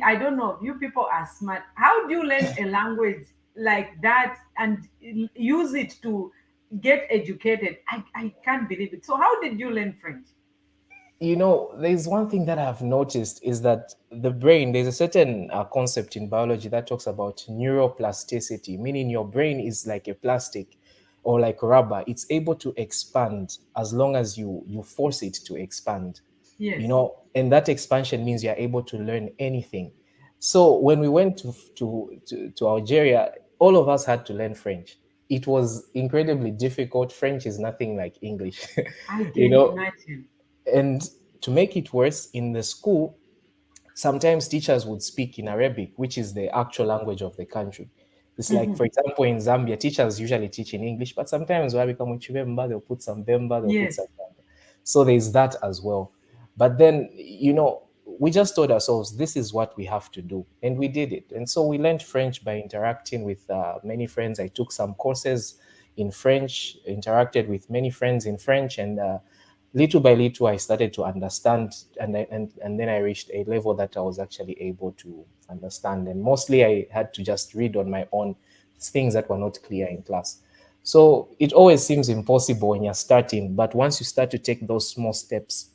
I don't know, you people are smart. How do you learn a language like that and use it to get educated? I can't believe it. So how did you learn French?
You know, there's one thing that I've noticed is that the brain, there's a certain concept in biology that talks about neuroplasticity, meaning your brain is like a plastic or like rubber. It's able to expand as long as you force it to expand, you
Yes.
know, and that expansion means you're able to learn anything. So when we went to Algeria, all of us had to learn French. It was incredibly difficult. French is nothing like English,
I
you
can
know.
imagine.
And to make it worse, in the school, sometimes teachers would speak in Arabic, which is the actual language of the country. It's like, for
Mhm.
example, in Zambia, teachers usually teach in English, but sometimes when become Chibemba, they'll put some Bemba, they'll put some
Yes.
Bemba. So there's that as well. But then, you know, we just told ourselves this is what we have to do, and we did it. And so we learned French by interacting with many friends. I took some courses in French, interacted with many friends in French, and little by little I started to understand, and then I reached a level that I was actually able to understand. And mostly I had to just read on my own things that were not clear in class. So it always seems impossible when you're starting, but once you start to take those small steps,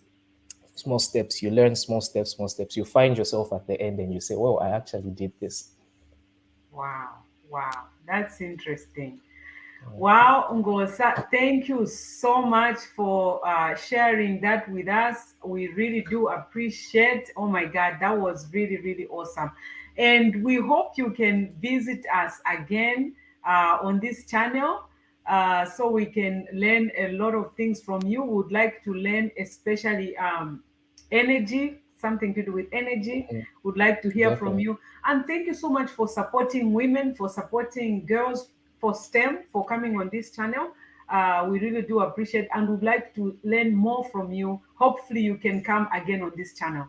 you learn small steps, you find yourself at the end and you say, well, I actually did this.
Wow. Wow. That's interesting. Wow, Ngosa, thank you so much for sharing that with us. We really do appreciate. Oh my God, that was really, really awesome. And we hope you can visit us again on this channel so we can learn a lot of things from you. Would like to learn, especially energy, something to do with energy.
Mhm.
Would like to hear from
Definitely.
you. And thank you so much for supporting women, for supporting girls, for STEM, for coming on this channel. We really do appreciate and would like to learn more from you. Hopefully, you can come again on this channel.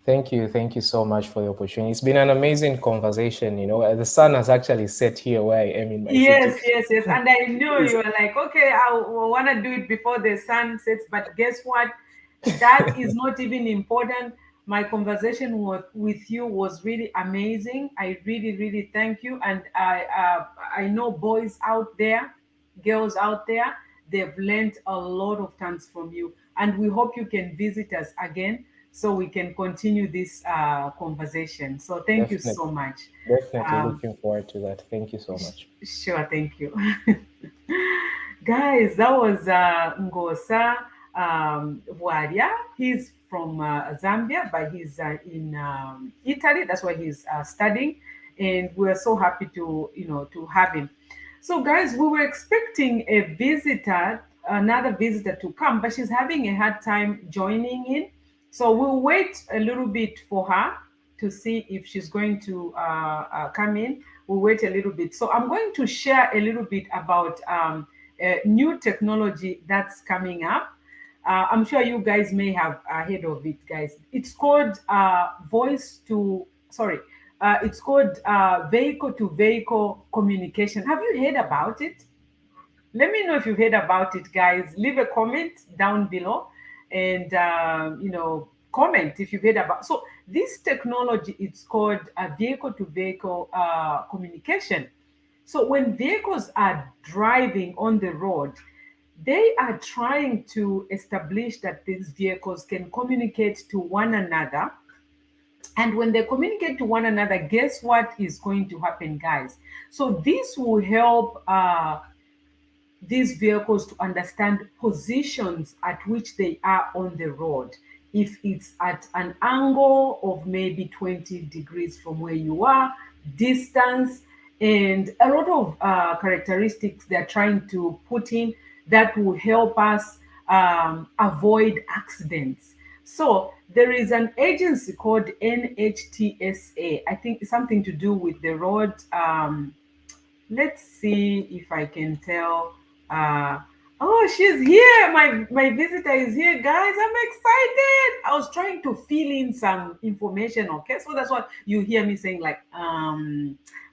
Thank you so much for the opportunity. It's been an amazing conversation. You know, the sun has actually set here where I am in my city.
Yes, yes, yes. And I know
It's-
you are like, okay, I want to do it before the sun sets. But guess what? That is not even important. My conversation with you was really amazing. I really, really thank you. And I know boys out there, girls out there, they've learned a lot of things from you. And we hope you can visit us again so we can continue this conversation. So thank you so
Definitely,
much.
definitely
Um,
looking forward to that. Thank you so much.
Sure, thank you. Guys, that was Ngosa Bwaria. He's from Zambia, but he's in Italy. That's why he's studying, and we're so happy to to have him. So, guys, we were expecting a visitor, another visitor to come, but she's having a hard time joining in. So we'll wait a little bit for her to see if she's going to come in. We'll wait a little bit. So I'm going to share a little bit about new technology that's coming up. I'm sure you guys may have heard of it, guys. It's called it's called vehicle to vehicle communication. Have you heard about it? Let me know if you've heard about it, guys. Leave a comment down below, and comment if you've heard about. So this technology, it's called a vehicle to vehicle communication. So when vehicles are driving on the road, They are trying to establish that these vehicles can communicate to one another. And when they communicate to one another, guess what is going to happen, guys? So this will help these vehicles to understand positions at which they are on the road. If it's at an angle of maybe 20 degrees from where you are, distance, and a lot of characteristics they're trying to put in that will help us avoid accidents. So there is an agency called NHTSA. I think it's something to do with the road. Let's see if I can tell. Uh, oh, she's here. My visitor is here, guys. I'm excited. I was trying to fill in some information. Okay, so that's what you hear me saying, like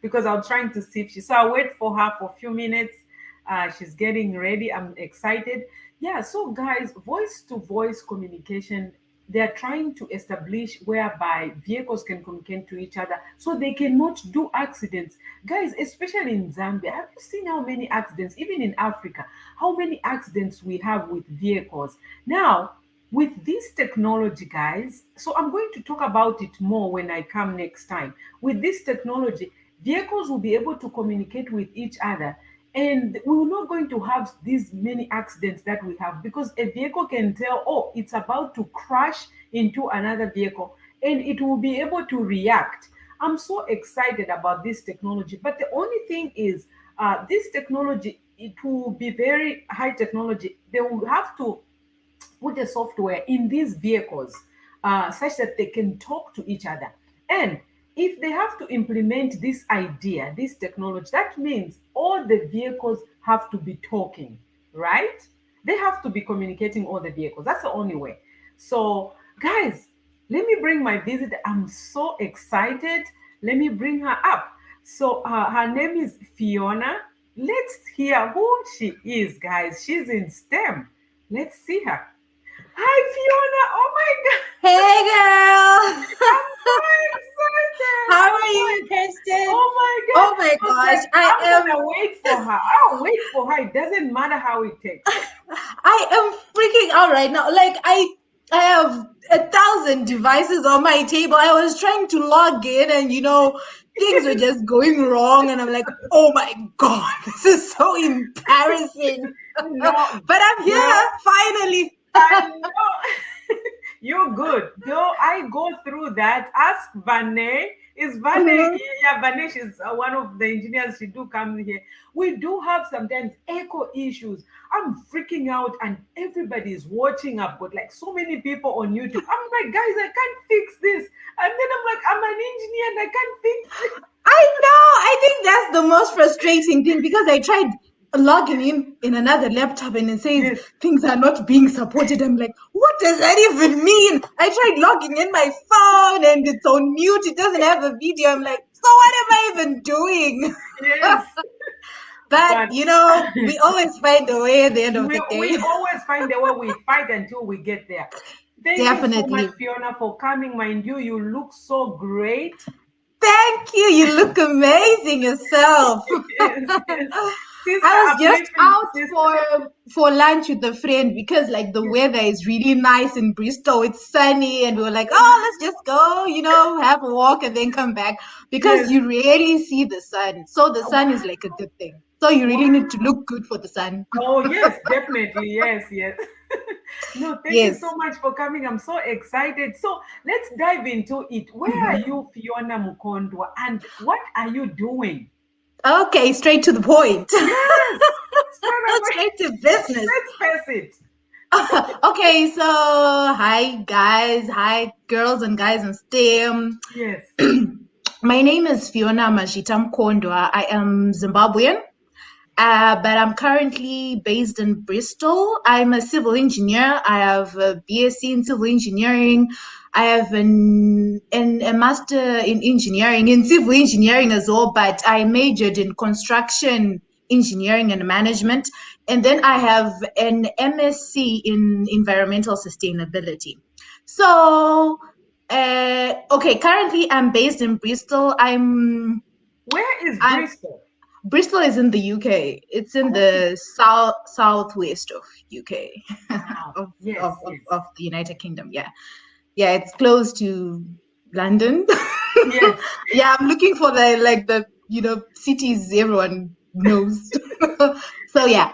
because I was trying to see if she. So I'll wait for her for a few minutes. She's getting ready. I'm excited. Yeah. So guys, voice to voice communication, they are trying to establish whereby vehicles can communicate to each other so they cannot do accidents. Guys, especially in Zambia, have you seen how many accidents, even in Africa, how many accidents we have with vehicles? Now, with this technology, guys, so I'm going to talk about it more when I come next time. With this technology, vehicles will be able to communicate with each other, and we're not going to have these many accidents that we have, because a vehicle can tell, oh, it's about to crash into another vehicle, and it will be able to react. I'm so excited about this technology, but the only thing is, this technology, it will be very high technology. They will have to put the software in these vehicles such that they can talk to each other. And if they have to implement this idea, this technology, that means all the vehicles have to be talking, right? They have to be communicating, all the vehicles. That's the only way. So, guys, let me bring my visitor. I'm so excited. Let me bring her up. So, her name is Fiona. Let's hear who she is, guys. She's in STEM. Let's see her. Hi, Fiona. Oh my God.
Hey girl!
I'm so excited.
How
Oh
are
my,
you, Kristen?
oh my God.
Oh my
I was
gosh,
like, I'm gonna wait for her. I'll wait for her. It doesn't matter how it takes.
I am freaking out right now. Like I have 1,000 devices on my table. I was trying to log in and things were just going wrong and I'm like, "Oh my god, this is so embarrassing."
No,
But I'm here
girl,
finally.
I know. You're good. Though I go through that, ask Vane. Is Vane
Mhm.
here? Yeah, Vane, she's one of the engineers. She do come here. We do have sometimes echo issues. I'm freaking out and everybody is watching. I've got like so many people on YouTube. I'm like, guys, I can't fix this. And then I'm like, I'm an engineer and I can't fix this.
I know. I think that's the most frustrating thing because I tried logging in another laptop and it says
Yes,
things are not being supported. I'm like, what does that even mean? I tried logging in my phone and it's on mute. It doesn't have a video. I'm like, so what am I even doing?
yes.
But
But
we always find a way at the end of the
we
day.
always find the way. We fight until we get there. Thank you so much,
Definitely.
Fiona, for coming. Mind you, you look so great.
Thank you. You look amazing yourself.
Yes, yes. Sister,
I was
I've
just
mentioned
out
sister.
for lunch with a friend because like the
Yes,
weather is really nice in Bristol. It's sunny and we were like, oh, let's just go, have a walk and then come back because
yes.
you rarely see the sun. So the sun is
Wow,
like a good thing. So you really need to
wow.
look good for the sun.
Oh, yes, definitely. Yes, yes. No, thank you so
Yes.
much for coming. I'm so excited. So let's dive into it. Where are
Mhm.
you, Fiona Mukondwa, and what are you doing?
Okay, straight to the point.
Yes, straight away.
Straight to business.
Let's face it.
Okay, so hi guys, hi girls and guys in STEM.
Yes.
My name is Fiona Mashita Mkondwa. I am Zimbabwean, but I'm currently based in Bristol. I'm a civil engineer. I have a BSc in civil engineering. I have a master in engineering, in civil engineering as well, but I majored in construction engineering and management. And then I have an MSc in environmental sustainability. So, okay, currently I'm based in Bristol.
Where is
I'm
Bristol?
Bristol is in the UK. It's in
Okay.
the southwest of UK,
Wow.
of,
Yes, yes.
of the United Kingdom. Yeah, yeah, it's close to London.
Yes.
Yeah, I'm looking for the cities everyone knows. So yeah,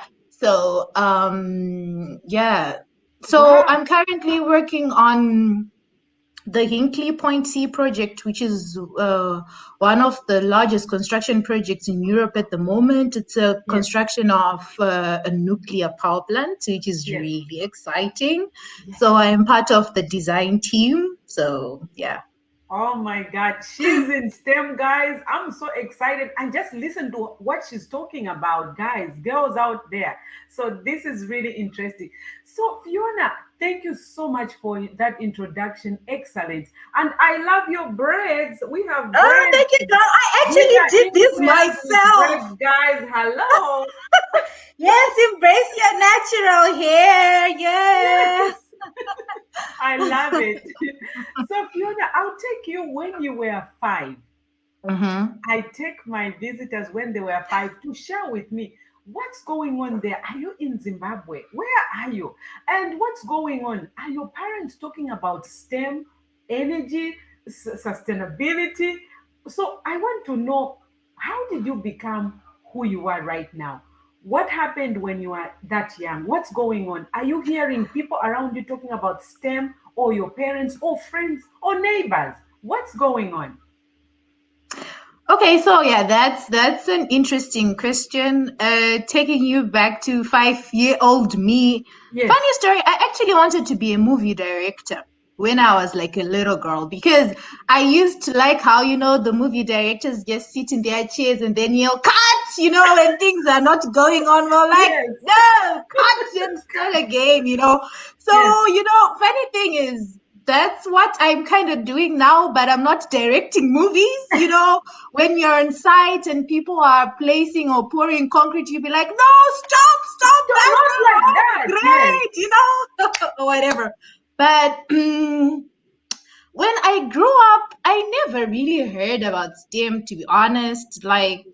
yeah, so
Wow.
I'm currently working on the Hinkley Point C project, which is one of the largest construction projects in Europe at the moment. It's a
Yes.
construction of a nuclear power plant, which is
Yes.
really exciting. So
Yes.
I am part of the design team. So yeah.
Oh my God, she's in STEM, guys. I'm so excited. And just listen to what she's talking about, guys, girls out there. So, this is really interesting. So, Fiona, thank you so much for that introduction. Excellent. And I love your braids. We have
Oh,
braids.
thank you, girl. I
These
actually
are
did this
engineers with
myself.
braids, guys. Hello.
Yes, embrace your natural hair. Yeah.
Yes. I love it. So, Fiona, I'll take you when you were 5.
Mm-hmm.
I take my visitors when they were 5 to share with me what's going on there. Are you in Zimbabwe? Where are you? And what's going on? Are your parents talking about STEM, energy, sustainability? So I want to know, how did you become who you are right now? What happened when you were that young? What's going on? Are you hearing people around you talking about STEM, or your parents or friends or neighbors? What's going on?
Okay, so yeah, that's an interesting question. Taking you back to 5-year-old me. Funny
Yes.
story, I actually wanted to be a movie director when I was like a little girl because I used to like how, the movie directors just sit in their chairs and then yell, cut, when things are not going on well, like,
Yes.
no, cut and start again.
Yes.
So, funny thing is, that's what I'm kind of doing now, but I'm not directing movies. When you're on site and people are placing or pouring concrete, you'll be like, no, stop,
So
that's
not
not
like
all
that. Yes.
great, or whatever. But when I grew up, I never really heard about STEM, to be honest. Like,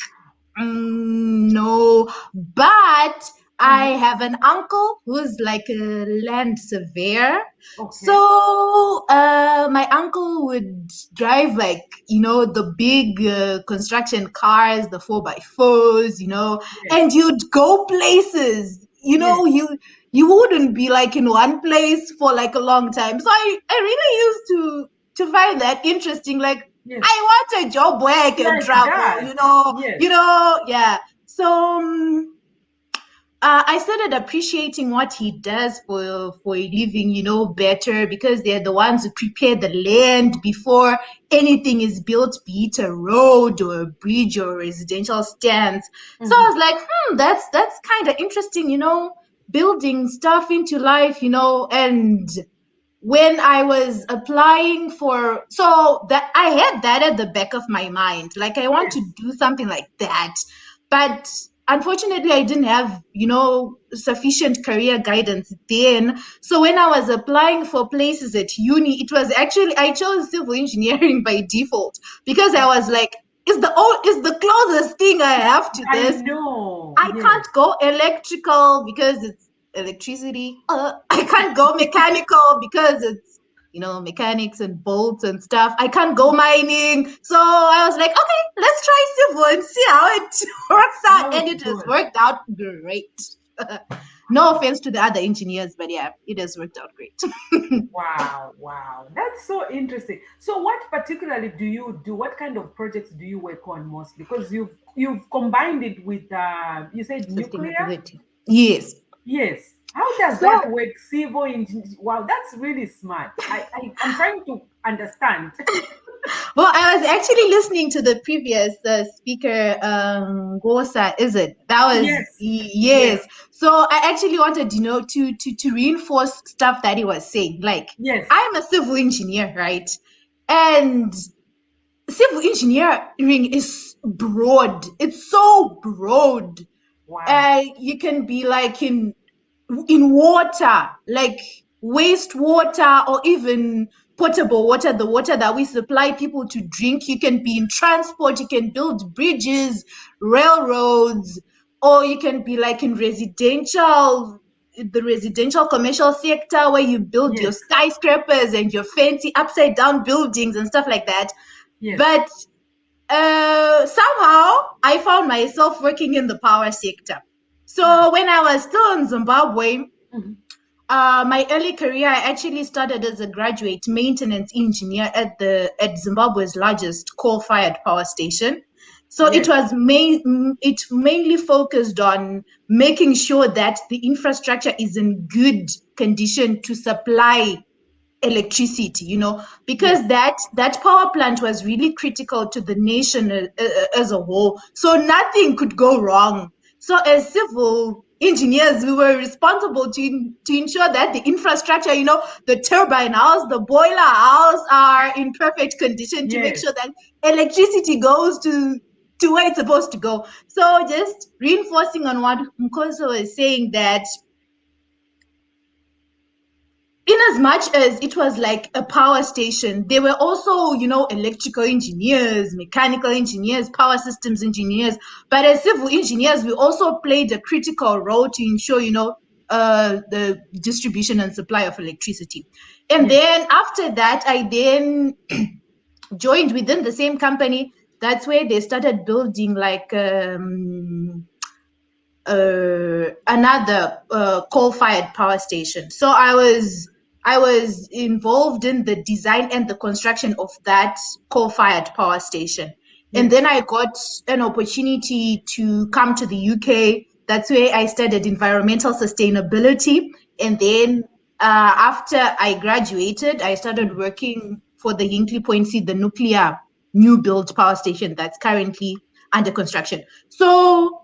no, but I
Mm-hmm.
have an uncle who's like a land surveyor.
Okay.
So my uncle would drive like, the big construction cars, the 4x4s,
Yes.
and you'd go places.
Yes.
You wouldn't be like in one place for like a long time. So I really used to find that interesting. Like,
Yes.
I want a job where I can
Like
travel,
that. Yes.
yeah. So I started appreciating what he does for a living, better because they're the ones who prepare the land before anything is built, be it a road or a bridge or residential stands. So I
Mm-hmm.
was like, that's kind of interesting, building stuff into life, and when I was applying so that I had that at the back of my mind. Like, I want to
Yes.
do something like that. But unfortunately, I didn't have, sufficient career guidance then. So when I was applying for places at uni, it was actually, I chose civil engineering by default because I was like, is the closest thing I have to
I
this.
know.
I can't
Yes.
go electrical because it's electricity. I can't go mechanical because it's, mechanics and bolts and stuff. I can't go mining. So I was like, okay, let's try civil and see how it works out.
How
And
it
it has
goes.
worked out great. No offense to the other engineers, but yeah, it has worked out great.
Wow, wow. That's so interesting. So what particularly do you do? What kind of projects do you work on mostly? Because you've combined it with you said nuclear?
Sustainability. Yes.
Yes. How does
So
that work? Civil engineering. Wow, that's really smart. I'm trying to understand.
Well, I was actually listening to the previous speaker, Gosa, is it? That was,
Yes. Yes.
yes. So I actually wanted, to reinforce stuff that he was saying. Like,
Yes.
I'm a civil engineer, right? And civil engineering is broad. It's so broad.
Wow.
You can be like in water, like wastewater, or even potable water, the water that we supply people to drink. You can be in transport, you can build bridges, railroads, or you can be like in the residential commercial sector where you build your
Yes.
skyscrapers and your fancy upside down buildings and stuff like that.
Yes.
But somehow I found myself working in the power sector.
Ah.
So when I was still in Zimbabwe,
Mhm.
my early career, I actually started as a graduate maintenance engineer at Zimbabwe's largest coal-fired power station. So
Yes.
it mainly focused on making sure that the infrastructure is in good condition to supply electricity,
Yes.
because that power plant was really critical to the nation as a whole, so nothing could go wrong. So as civil engineers, we were responsible to ensure that the infrastructure, the turbine house, the boiler house, are in perfect condition, to make
Yes.
sure that electricity goes to where it's supposed to go. So just reinforcing on what Mkoso was saying, that in as much as it was like a power station, there were also, electrical engineers, mechanical engineers, power systems engineers. But as civil engineers, we also played a critical role to ensure, the distribution and supply of electricity. And
Yes.
then after that, I then joined within the same company. That's where they started building like another coal-fired power station. So I was involved in the design and the construction of that coal-fired power station. And then
Yes.
I got an opportunity to come to the UK. That's where I studied environmental sustainability. And then after I graduated, I started
Mm.
working for the Hinkley Point C, the nuclear new build power station that's currently under construction. So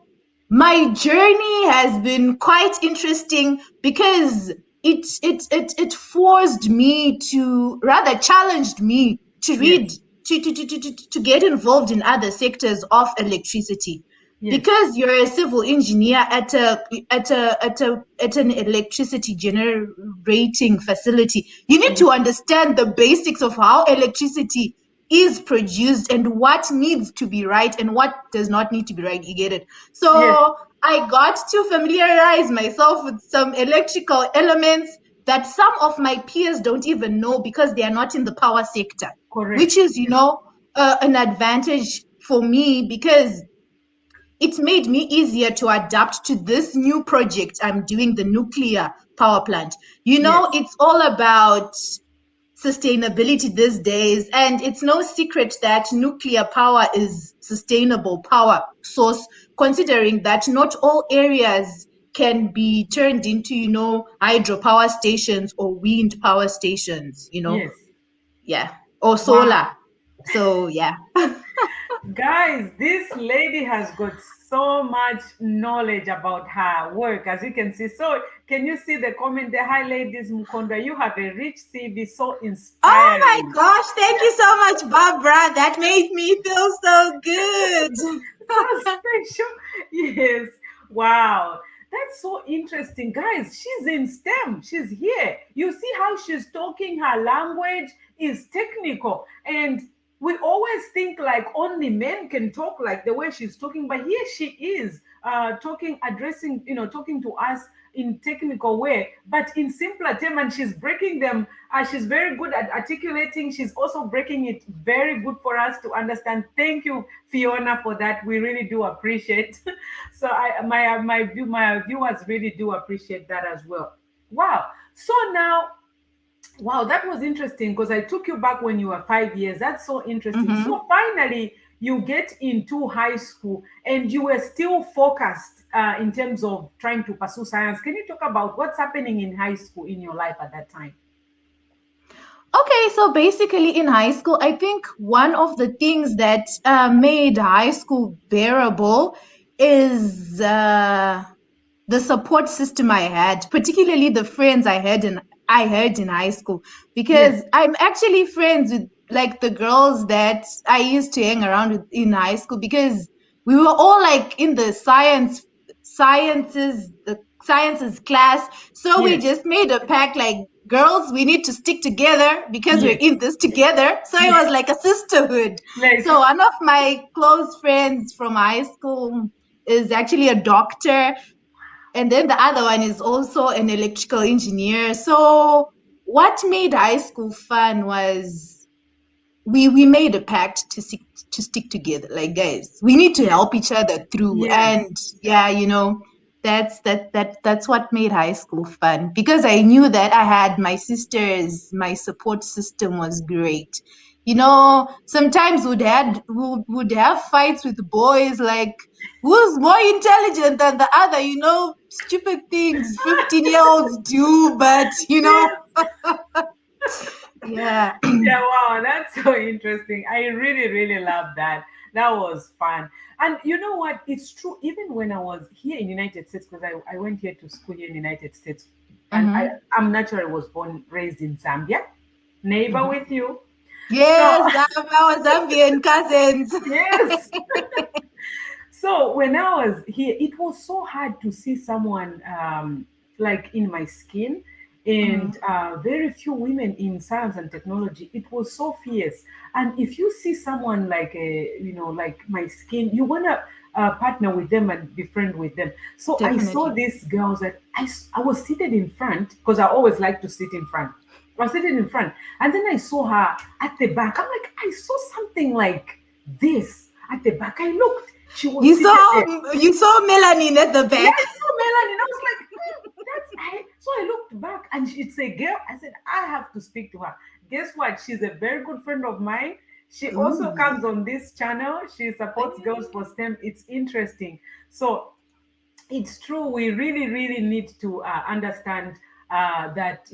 my journey has been quite interesting because it forced me to, rather challenged me to
Yes.
read, to get involved in other sectors of electricity.
Yes.
Because you're a civil engineer at an electricity generating facility, you need
Mhm.
to understand the basics of how electricity is produced and what needs to be right and what does not need to be right. You get it?
Yes.
So I got to familiarize myself with some electrical elements that some of my peers don't even know because they are not in the power sector, which
Correct.
is, an advantage for me because it made me easier to adapt to this new project I'm doing, the nuclear power plant.
Yes.
It's all about sustainability these days, and it's no secret that nuclear power is sustainable power source, considering that not all areas can be turned into, hydropower stations or wind power stations,
Yes.
yeah, or
Wow.
solar. So yeah.
Guys, this lady has got so much knowledge about her work, as you can see. So, can you see the comment there? Hi, ladies, Mukonda, you have a rich CV, so
Oh my
inspiring.
gosh, thank you so much, Barbara. That made me feel so good.
So special. Yes. Wow. That's so interesting. Guys, she's in STEM. She's here. You see how she's talking, her language is technical. And we always think like only men can talk like the way she's talking, but here she is talking, addressing, talking to us in technical way, but in simpler term, and she's breaking them. She's very good at articulating. She's also breaking it very good for us to understand. Thank you, Fiona, for that. We really do appreciate. So my viewers really do appreciate that as well. Wow. So now, wow, that was interesting because I took you back when you were 5 years. That's so interesting.
Hmm.
So finally, you get into high school and you were still focused in terms of trying to pursue science. Can you talk about what's happening in high school in your life at that time?
Okay, so basically in high school, I think one of the things that made high school bearable is the support system I had, particularly the friends I had in high school, because
Yes,
I'm actually friends with like the girls that I used to hang around with in high school because we were all like in the sciences, the sciences class. So we
Yes.
just made a pact like, girls, we need to stick together because we're
Yes.
in this together. So it
Yes.
was like a sisterhood.
Like,
So one of my close friends from high school is actually a doctor. And then the other one is also an electrical engineer. So what made high school fun was we made a pact to stick together, like, guys, we need to
yes.
help each other through.
Yes.
And yeah, that's what made high school fun, because I knew that I had my sisters. My support system was great. Sometimes would have fights with boys, like, who's more intelligent than the other, stupid things 15-year-olds do, but
Yes.
yeah.
Yeah, wow, that's so interesting. I really, really love that. That was fun. And you know what? It's true. Even when I was here in United States, because I went here to school here in United States, and
Hmm.
I'm naturally was born, raised in Zambia, neighbor
Hmm.
with you. So
Yes, our Zambian cousins.
yes. So when I was here, it was so hard to see someone like in my skin, and
Mhm.
very few women in science and technology. It was so fierce. And if you see someone like like my skin, you wanna partner with them and be friend with them. So I saw
Definitely.
these girls that I was seated in front because I always like to sit in front. I was sitting in front, and then I saw her at the back. I'm like, I saw something like this at the back. I looked. She was
You
seated
saw
there.
you saw melanin at the
Yeah,
back.
I saw Melanie, and I was like, that's I. So I looked back, and it's a girl. I said, I have to speak to her. Guess what? She's a very good friend of mine. She also
Ooh.
comes on this channel. She supports Girls for STEM. It's interesting. So it's true, we really really need to understand that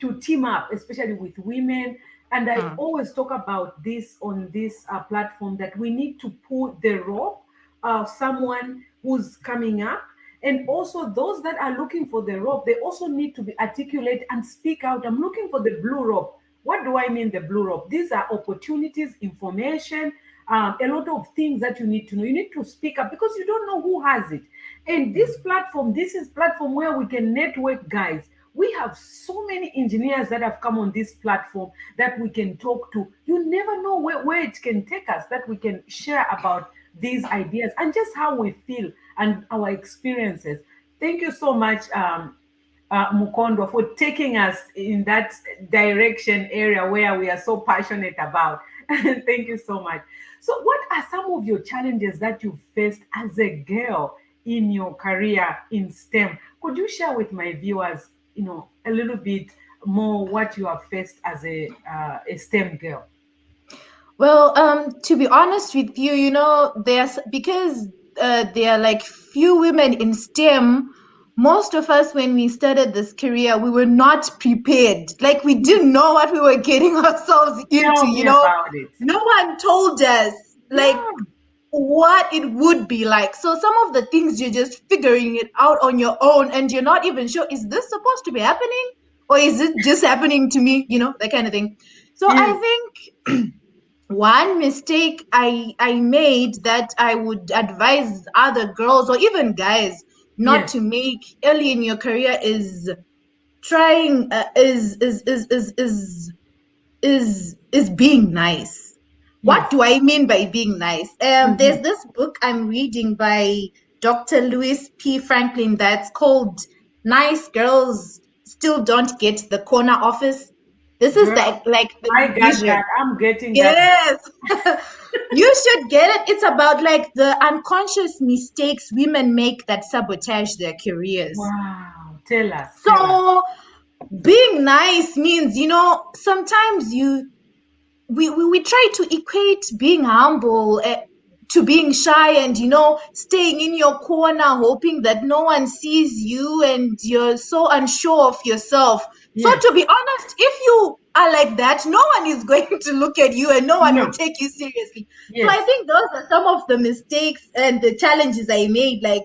to team up, especially with women. And I
Hmm.
always talk about this on this platform, that we need to pull the rope of someone who's coming up, and also those that are looking for the rope, they also need to be articulate and speak out. I'm looking for the blue rope. What do I mean, the blue rope? These are opportunities, information, a lot of things that you need to know. You need to speak up because you don't know who has it. And this platform, this is platform where we can network, guys. We have so many engineers that have come on this platform that we can talk to. You never know where it can take us, that we can share about these ideas and just how we feel and our experiences. Thank you so much, Mukondo, for taking us in that direction area where we are so passionate about. Thank you so much. So, what are some of your challenges that you faced as a girl in your career in STEM? Could you share with my viewers, a little bit more what you have faced as a STEM girl?
Well, to be honest with you, there's because there are like few women in STEM. Most of us, when we started this career, we were not prepared. Like, we didn't
Yes.
know what we were getting ourselves into.
Tell me about it.
No one told us like
Yeah.
what it would be like. So some of the things you're just figuring it out on your own, and you're not even sure, is this supposed to be happening, or is it just happening to me? That kind of thing. So I
Yes.
think one mistake I made, that I would advise other girls or even guys not
Yes.
to make early in your career, is trying is being nice. What
Yes.
do I mean by being nice?
Hmm.
There's this book I'm reading by Dr. Louis P. Franklin that's called "Nice Girls Still Don't Get the Corner Office." This is
Girl,
like the
I got
revision.
that. I'm getting that.
Yes. You should get it. It's about like the unconscious mistakes women make that sabotage their careers.
Wow. Tell us. Tell us.
So being nice means, sometimes we try to equate being humble to being shy, and staying in your corner hoping that no one sees you, and you're so unsure of yourself. So
Yes.
to be honest, if you are like that, no one is going to look at you and no one will
No.
take you seriously. So I
Yes.
think those are some of the mistakes and the challenges I made. Like,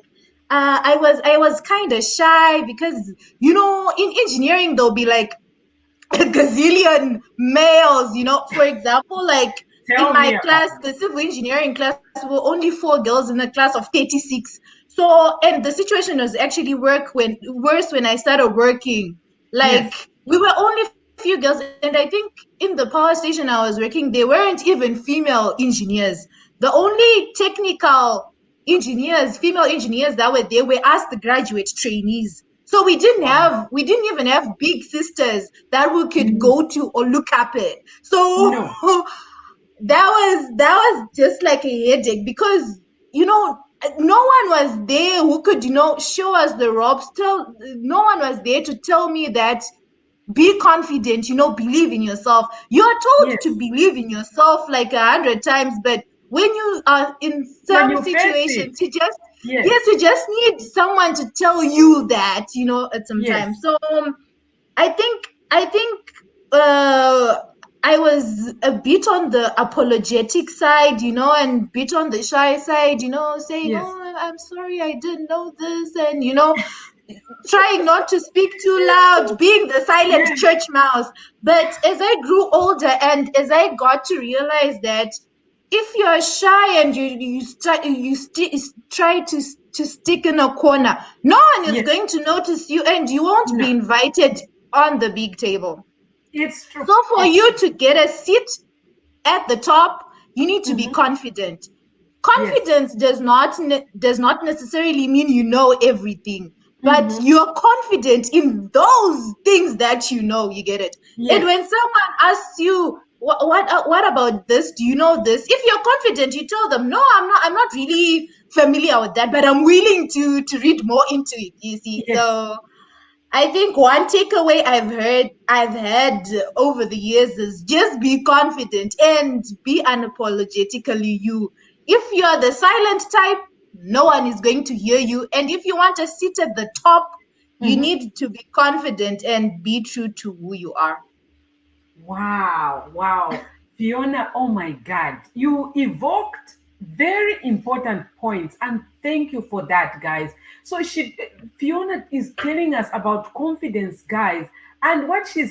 I was kind of shy because in engineering there'll be like a gazillion males. For example, like in
Tell
my
me
class,
about it.
the civil engineering class, we were only four girls in a class of 36. So So, and the situation was actually worse when I started working.
Yes.
Like, we were only a few girls, and I think in the power station I was working, there weren't even female engineers. The only technical engineers, female engineers that were there were us, the graduate trainees. So
Wow.
we didn't even have big sisters that we could
Mhm.
go to or look up at. So
No.
that was just like a headache because no one was there who could show us the ropes. No one was there to tell me that be confident, believe in yourself. You are told
Yes.
to believe in yourself like 100 times, but when you are in
When
some
you face it.
situations, you just yes,
Yes.
you just need someone to tell you that, at some time.
Yes.
So I think uh I was a bit on the apologetic side, and bit on the shy side, saying,
Yes.
"Oh, I'm sorry, I didn't know this," and trying not to speak too loud,
Yes.
being the silent
Yes.
church mouse. But as I grew older and as I got to realize that if you're shy and try to stick in a corner, no one is
Yes.
going to notice you and you won't
No.
be invited on the big table.
It's true.
So for
It's
you
true.
to get a seat at the top, you need to be
Mm-hmm.
confident.
Yes.
Confidence does not necessarily mean you know everything, but
Mm-hmm.
you're confident in those things that you get it. And when
Yes.
someone asks you what about this, do you know this, if you're confident, you tell them, no, I'm not really familiar with that, but I'm willing to read more into it, you see.
Yes.
So I think one takeaway I've had over the years is just be confident and be unapologetically you. If you're the silent type, no one is going to hear you. And if you want a seat at the top, you
Mm-hmm.
need to be confident and be true to who you are.
Wow, wow. Fiona, oh my God. You evoked very important points and thank you for that, guys. So Fiona is telling us about confidence, guys. And what she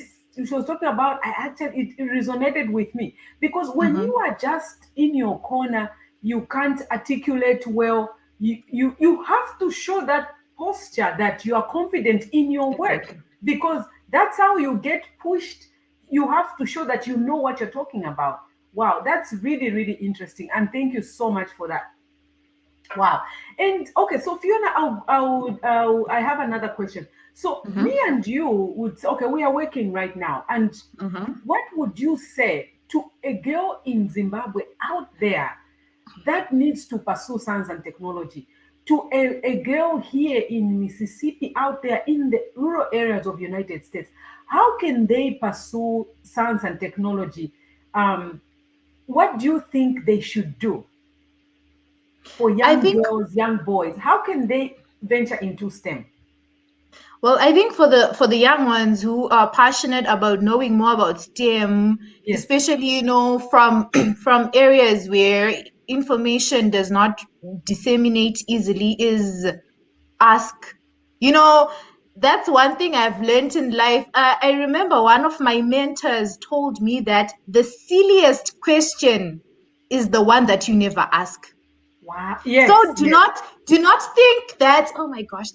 was talking about, I actually it resonated with me because when you
Mm-hmm.
are just in your corner, you can't articulate well. You have to show that posture that you are confident in your work
Exactly.
because that's how you get pushed. You have to show that you know what you're talking about. Wow, that's really, really interesting. And thank you so much for that. Wow. And okay, so Fiona, I have another question. So me
Mm-hmm.
and you would okay, we are working right now. And
Mm-hmm.
what would you say to a girl in Zimbabwe out there that needs to pursue science and technology? To a girl here in Mississippi out there in the rural areas of United States, how can they pursue science and technology? Um, what do you think they should do for
I
young
think
girls, young boys? How can they venture into STEM?
Well, I think for the young ones who are passionate about knowing more about STEM,
Yes,
especially from from areas where information does not disseminate easily, is ask. You know, that's one thing I've learned in life. I remember one of my mentors told me that the silliest question is the one that you never ask.
wow,
So
yes, yes,
do not think that, oh my gosh,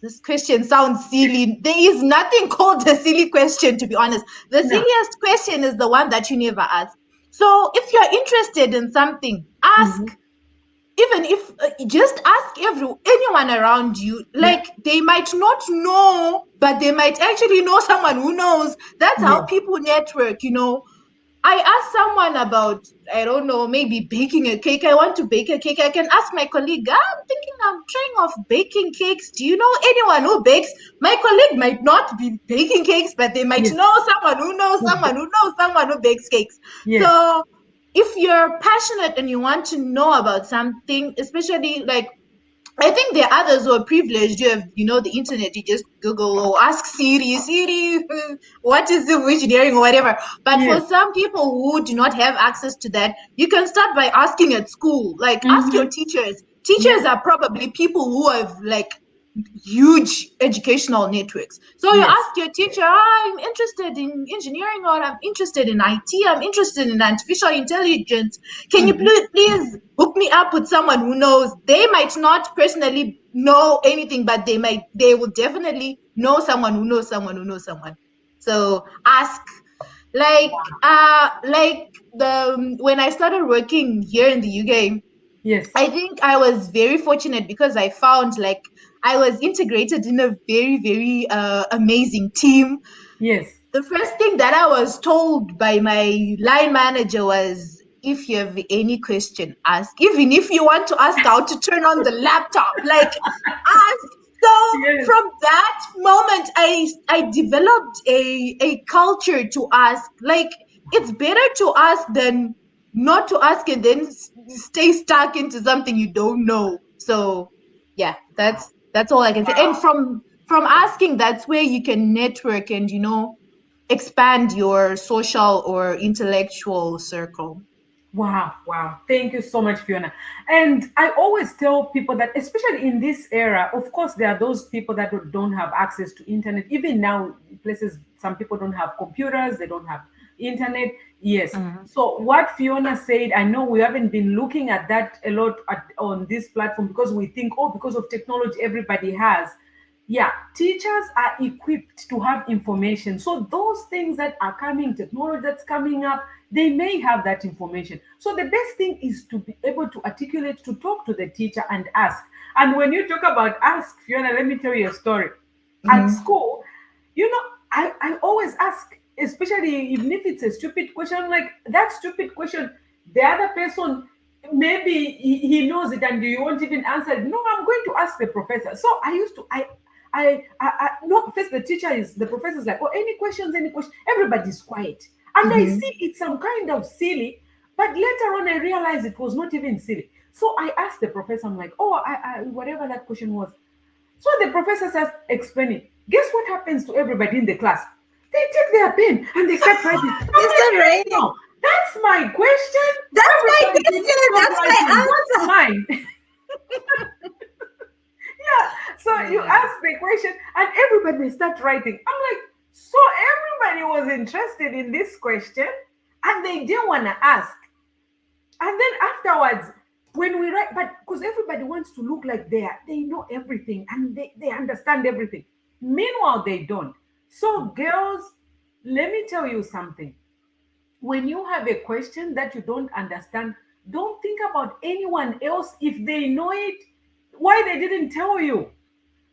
this question sounds silly. There is nothing called a silly question, to be honest. The
no,
silliest question is the one that you never ask. So if you're interested in something, ask.
hmm,
Even if just ask anyone around you.
yeah,
Like, they might not know, but they might actually know someone who knows. That's how
yes,
people network. I asked someone about, I don't know, maybe baking a cake. I want to bake a cake. I can ask my colleague, I'm thinking I'm trying of baking cakes. Do you know anyone who bakes? My colleague might not be baking cakes, but they might
yes,
know someone who knows someone who knows someone who bakes cakes.
yes,
So if you're passionate and you want to know about something, especially like, I think there are others who are privileged. You have, the internet. You just Google or ask Siri, what is civil engineering or whatever. But for
yes,
some people who do not have access to that, you can start by asking at school. Like, ask your
mm-hmm,
teachers.
yes,
Teachers are probably people who have like huge educational networks. So you
yes,
ask your teacher, I'm interested in engineering, or I'm interested in IT, I'm interested in artificial intelligence. Can you
mm-hmm,
please hook me up with someone who knows? They might not personally know anything, but they will definitely know someone who knows someone who knows someone. So ask, like the when I started working here in the UK,
Yes.
I think I was very fortunate because I found like I was integrated in a very, very amazing team.
Yes.
The first thing that I was told by my line manager was, if you have any question, ask. Even if you want to ask how to turn on the laptop, like ask. So
Yes.
from that moment, I developed a culture to ask. Like it's better to ask than not to ask and then stay stuck into something you don't know. So yeah, that's all I can say. And from asking, that's where you can network and expand your social or intellectual circle.
Wow, wow. Thank you so much, Fiona. And I always tell people that, especially in this era, of course, there are those people that don't have access to internet. Even now, places, some people don't have computers, they don't have internet. Yes.
Mhm.
So, what Fiona said, I know we haven't been looking at that a lot on this platform because we think, oh, because of technology, everybody has. Yeah, teachers are equipped to have information, so those things that are coming, technology that's coming up, they may have that information. So the best thing is to be able to articulate, to talk to the teacher and ask. And when you talk about ask, Fiona, let me tell you a story. At
Mhm.
school, I always ask, especially even if it's a stupid question, like that stupid question, the other person, maybe he knows it and you won't even answer it. No, I'm going to ask the professor. So I used to no, first the teacher is, the professor is like, oh, any questions, any question, everybody's quiet. And I
Mhm.
see it's some kind of silly, but later on I realized it was not even silly. So I asked the professor, I'm like, oh, whatever that question was. So the professor starts explaining. Guess what happens to everybody in the class? They take their pen and they start writing. I'm
They
like,
start
wait,
writing.
no, that's my question.
That's my
Everybody, can you
question.
stop
That's
writing?
my
That's
answer.
mine. Yeah. So you
Yeah.
ask the question and everybody start writing. I'm like, so everybody was interested in this question and they didn't want to ask. And then afterwards, when we write, but because everybody wants to look like they know everything and they understand everything. Meanwhile, they don't. So girls, let me tell you something. When you have a question that you don't understand, don't think about anyone else if they know it, why they didn't tell you.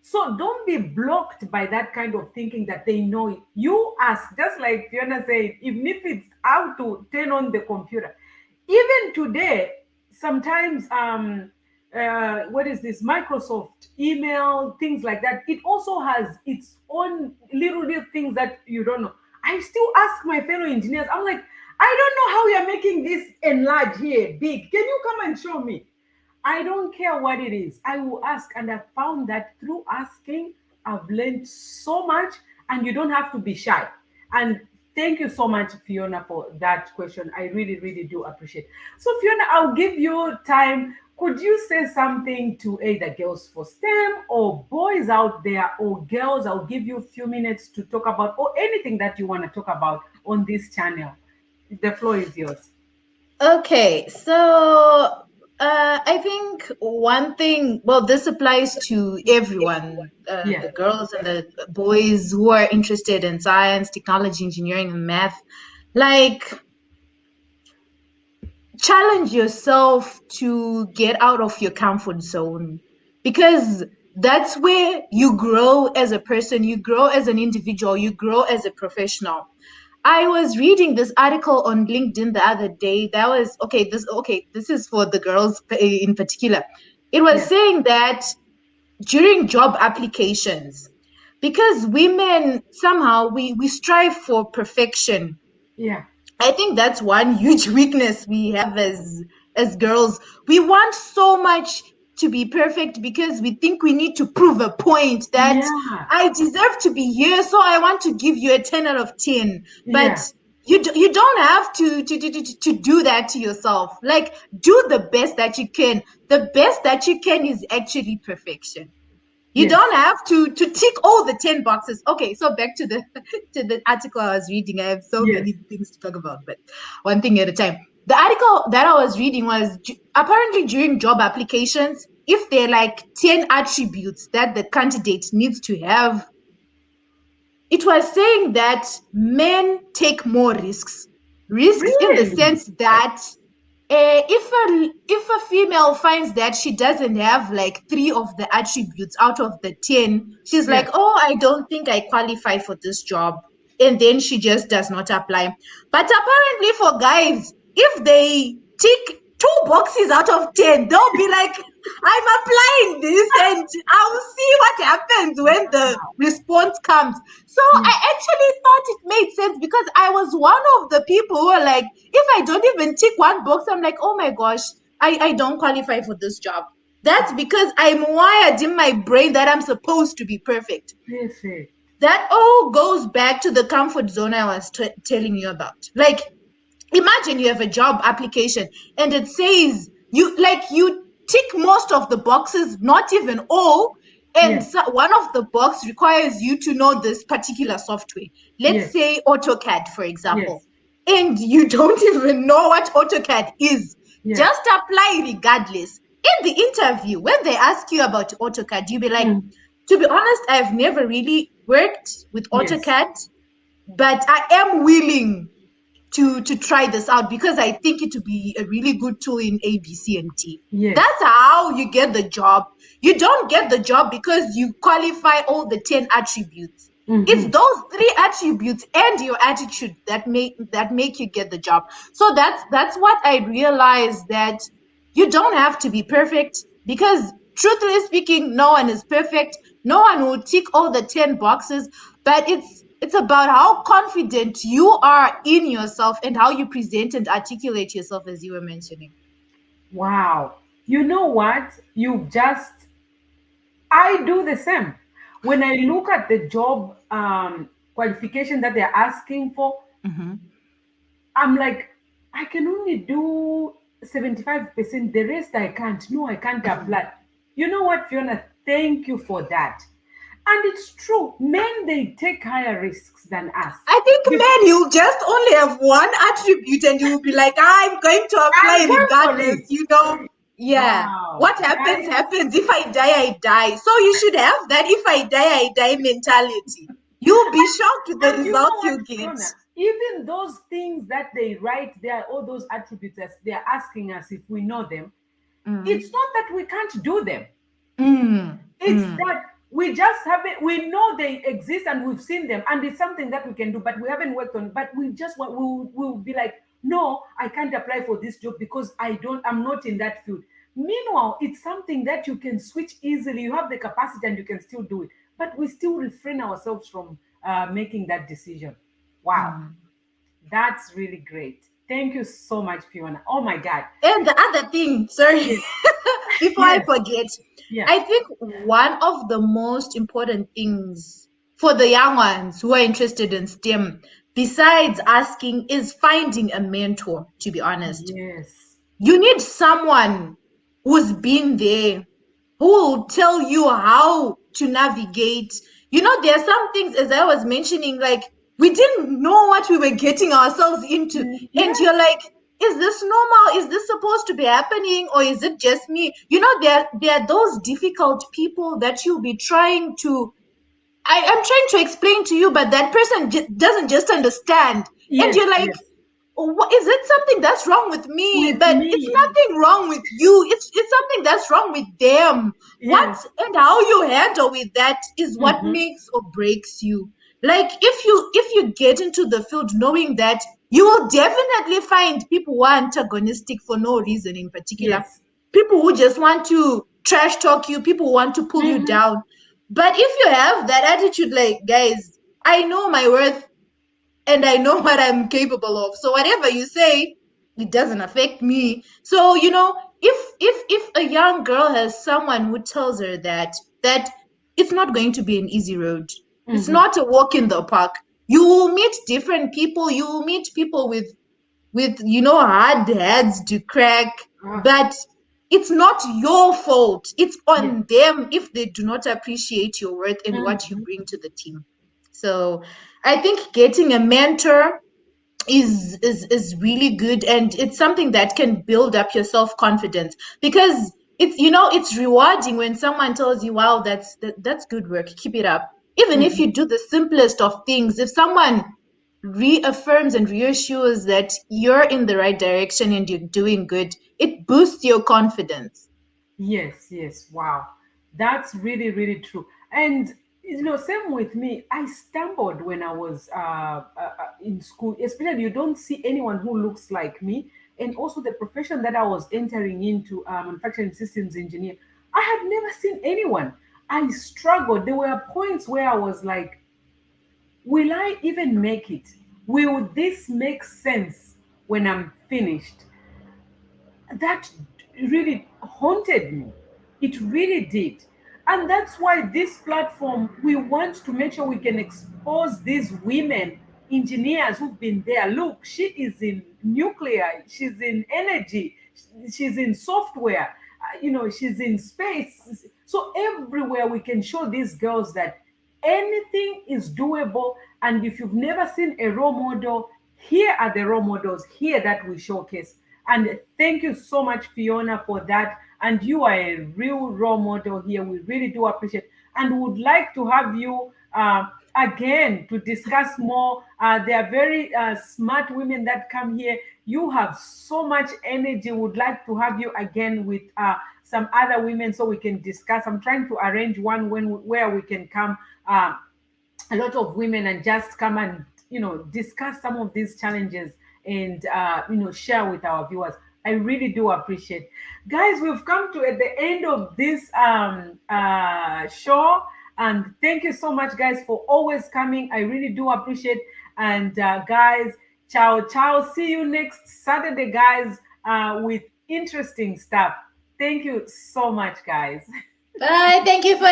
So don't be blocked by that kind of thinking that they know it. You ask, just like Fiona said, even if it's how to turn on the computer. Even today, sometimes what is this? Microsoft email, things like that. It also has its own little things that you don't know. I still ask my fellow engineers, I'm like, I don't know how you're making this enlarge here big. Can you come and show me? I don't care what it is. I will ask. And I've found that through asking, I've learned so much, and you don't have to be shy. And thank you so much, Fiona, for that question. I really, really do appreciate. So, Fiona, I'll give you time. Could you say something to either girls for STEM or boys out there or girls? I'll give you a few minutes to talk about or anything that you want to talk about on this channel. The floor is yours.
Okay, so I think one thing, well, this applies to everyone,
Yeah,
the girls and the boys who are interested in science, technology, engineering, and math. Like, challenge yourself to get out of your comfort zone because that's where you grow as a person, you grow as an individual, you grow as a professional. I was reading this article on LinkedIn the other day. That was this is for the girls in particular. It was
yeah,
saying that during job applications, because women somehow we strive for perfection.
yeah,
I think that's one huge weakness we have as girls. We want so much to be perfect because we think we need to prove a point that
yeah,
I deserve to be here, so I want to give you a 10 out of 10. But
yeah.
you don't have to do that to yourself. Like, do the best that you can. The best that you can is actually perfection. You
Yes,
don't have to tick all the 10 boxes. Okay, so back to the to the article I was reading. I have so
yes,
many things to talk about, but one thing at a time. The article that I was reading was apparently during job applications, if there are like 10 attributes that the candidate needs to have, it was saying that men take more risks. Risks in the
Really?
sense that if a female finds that she doesn't have like three of the attributes out of the 10, she's like,
Yes.
oh, I don't think I qualify for this job. And then she just does not apply. But apparently, for guys, if they tick two boxes out of 10, they'll be like, I'm applying this and I'll see what happens when the
Wow.
response comes. So
Mm.
I actually thought it made sense because I was one of the people who were like, if I don't even tick one box, I'm like, oh my gosh, I don't qualify for this job. That's because I'm wired in my brain that I'm supposed to be perfect.
Perfect.
That all goes back to the comfort zone I was telling you about. Like, imagine you have a job application and it says you tick most of the boxes, not even all, and
Yes.
so one of the box requires you to know this particular software, let's
Yes.
say AutoCAD, for example,
Yes.
and you don't even know what AutoCAD is.
Yes.
Just apply regardless. In the interview, when they ask you about AutoCAD, you'll be like,
Mm.
to be honest, I've never really worked with
Yes.
AutoCAD, but I am willing to try this out because I think it would be a really good tool in A, B, C, and D.
Yes.
That's how you get the job. You don't get the job because you qualify all the 10 attributes. It's
Mm-hmm.
those three attributes and your attitude that make you get the job. So that's what I realized, that you don't have to be perfect because truthfully speaking, no one is perfect. No one will tick all the 10 boxes, but it's about how confident you are in yourself and how you present and articulate yourself, as you were mentioning.
Wow. You know what? I do the same. When I look at the job qualification that they're asking for,
Mhm.
I'm like, I can only do 75%. The rest I can't. No, I can't apply. You know what, Fiona? Thank you for that. And it's true. Men, they take higher risks than us.
I think,
Be-
man, you just only have one attribute and you will be like, I'm going to
I'm
apply
going for
regardless,
it.
you know? Yeah.
Wow.
What happens,
Guys,
happens. If I die, I die. So you should have that if I die, I die mentality. You'll be shocked with the
and you know
results
what,
you get.
Fiona? Even those things that they write there, all those attributes that they're asking us if we know them,
Mm,
it's not that we can't do them.
mm,
It's
mm,
that we just haven't, we know they exist and we've seen them and it's something that we can do, but we haven't worked on. But we just want, we'll be like, no, I can't apply for this job because I'm not in that field. Meanwhile, it's something that you can switch easily. You have the capacity and you can still do it. But we still refrain ourselves from making that decision. Wow,
mm.
that's really great. Thank you so much, Fiona. Oh my God.
And the other thing, sorry,
Yes,
before I
yes,
forget,
yeah,
I think one of the most important things for the young ones who are interested in STEM, besides asking, is finding a mentor, to be honest.
yes,
You need someone who's been there, who will tell you how to navigate. You know, there are some things, as I was mentioning, like we didn't know what we were getting ourselves into. And you're
yes,
like, is this normal? Is this supposed to be happening? Or is it just me? You know, there are those difficult people that you'll be trying to I'm trying to explain to you, but that person doesn't just understand. And
yes,
you're like,
yes.
what, is it something that's wrong with me?
With
But it's
me,
nothing wrong with you. It's something that's wrong with them. What
yes.
and how you handle with that is what
Mm-hmm.
makes or breaks you. Like if you get into the field knowing that you will definitely find people who are antagonistic for no reason in particular.
Yes.
People who just want to trash talk you, people who want to pull you
Mm-hmm.
down. But if you have that attitude, like, guys, I know my worth and I know what I'm capable of. So whatever you say, it doesn't affect me. So, if a young girl has someone who tells her that it's not going to be an easy road. It's
Mm-hmm.
not a walk in the park. You will meet different people. You will meet people with hard heads to crack,
Ah,
but it's not your fault. It's
yes.
on them if they do not appreciate your worth and what you
Mm-hmm.
bring to the team. So I think getting a mentor is really good, and it's something that can build up your self-confidence, because it's, you know, it's rewarding when someone tells you, wow, that's good work, keep it up. Even if you do the simplest of things, if someone reaffirms and reassures that you're in the right direction and you're doing good, it boosts your confidence.
Yes, yes. Wow. That's really, really true. And, same with me. I stumbled when I was in school, especially you don't see anyone who looks like me. And also the profession that I was entering into, manufacturing systems engineer, I had never seen anyone. I struggled. There were points where I was like, will I even make it? Will this make sense when I'm finished? That really haunted me. It really did. And that's why this platform, we want to make sure we can expose these women engineers who've been there. Look, she is in nuclear, she's in energy, she's in software, she's in space. So everywhere we can show these girls that anything is doable. And if you've never seen a role model, here are the role models here that we showcase. And thank you so much, Fiona, for that. And you are a real role model here. We really do appreciate, and would like to have you again to discuss more. There are very smart women that come here. You have so much energy. Would like to have you again with some other women so we can discuss. I'm trying to arrange one where we can come. A lot of women and just come and discuss some of these challenges and share with our viewers. I really do appreciate, guys. We've come to at the end of this show, and thank you so much, guys, for always coming. I really do appreciate. And guys, ciao ciao, see you next Saturday, guys, with interesting stuff. Thank you so much, guys.
Bye. Thank you for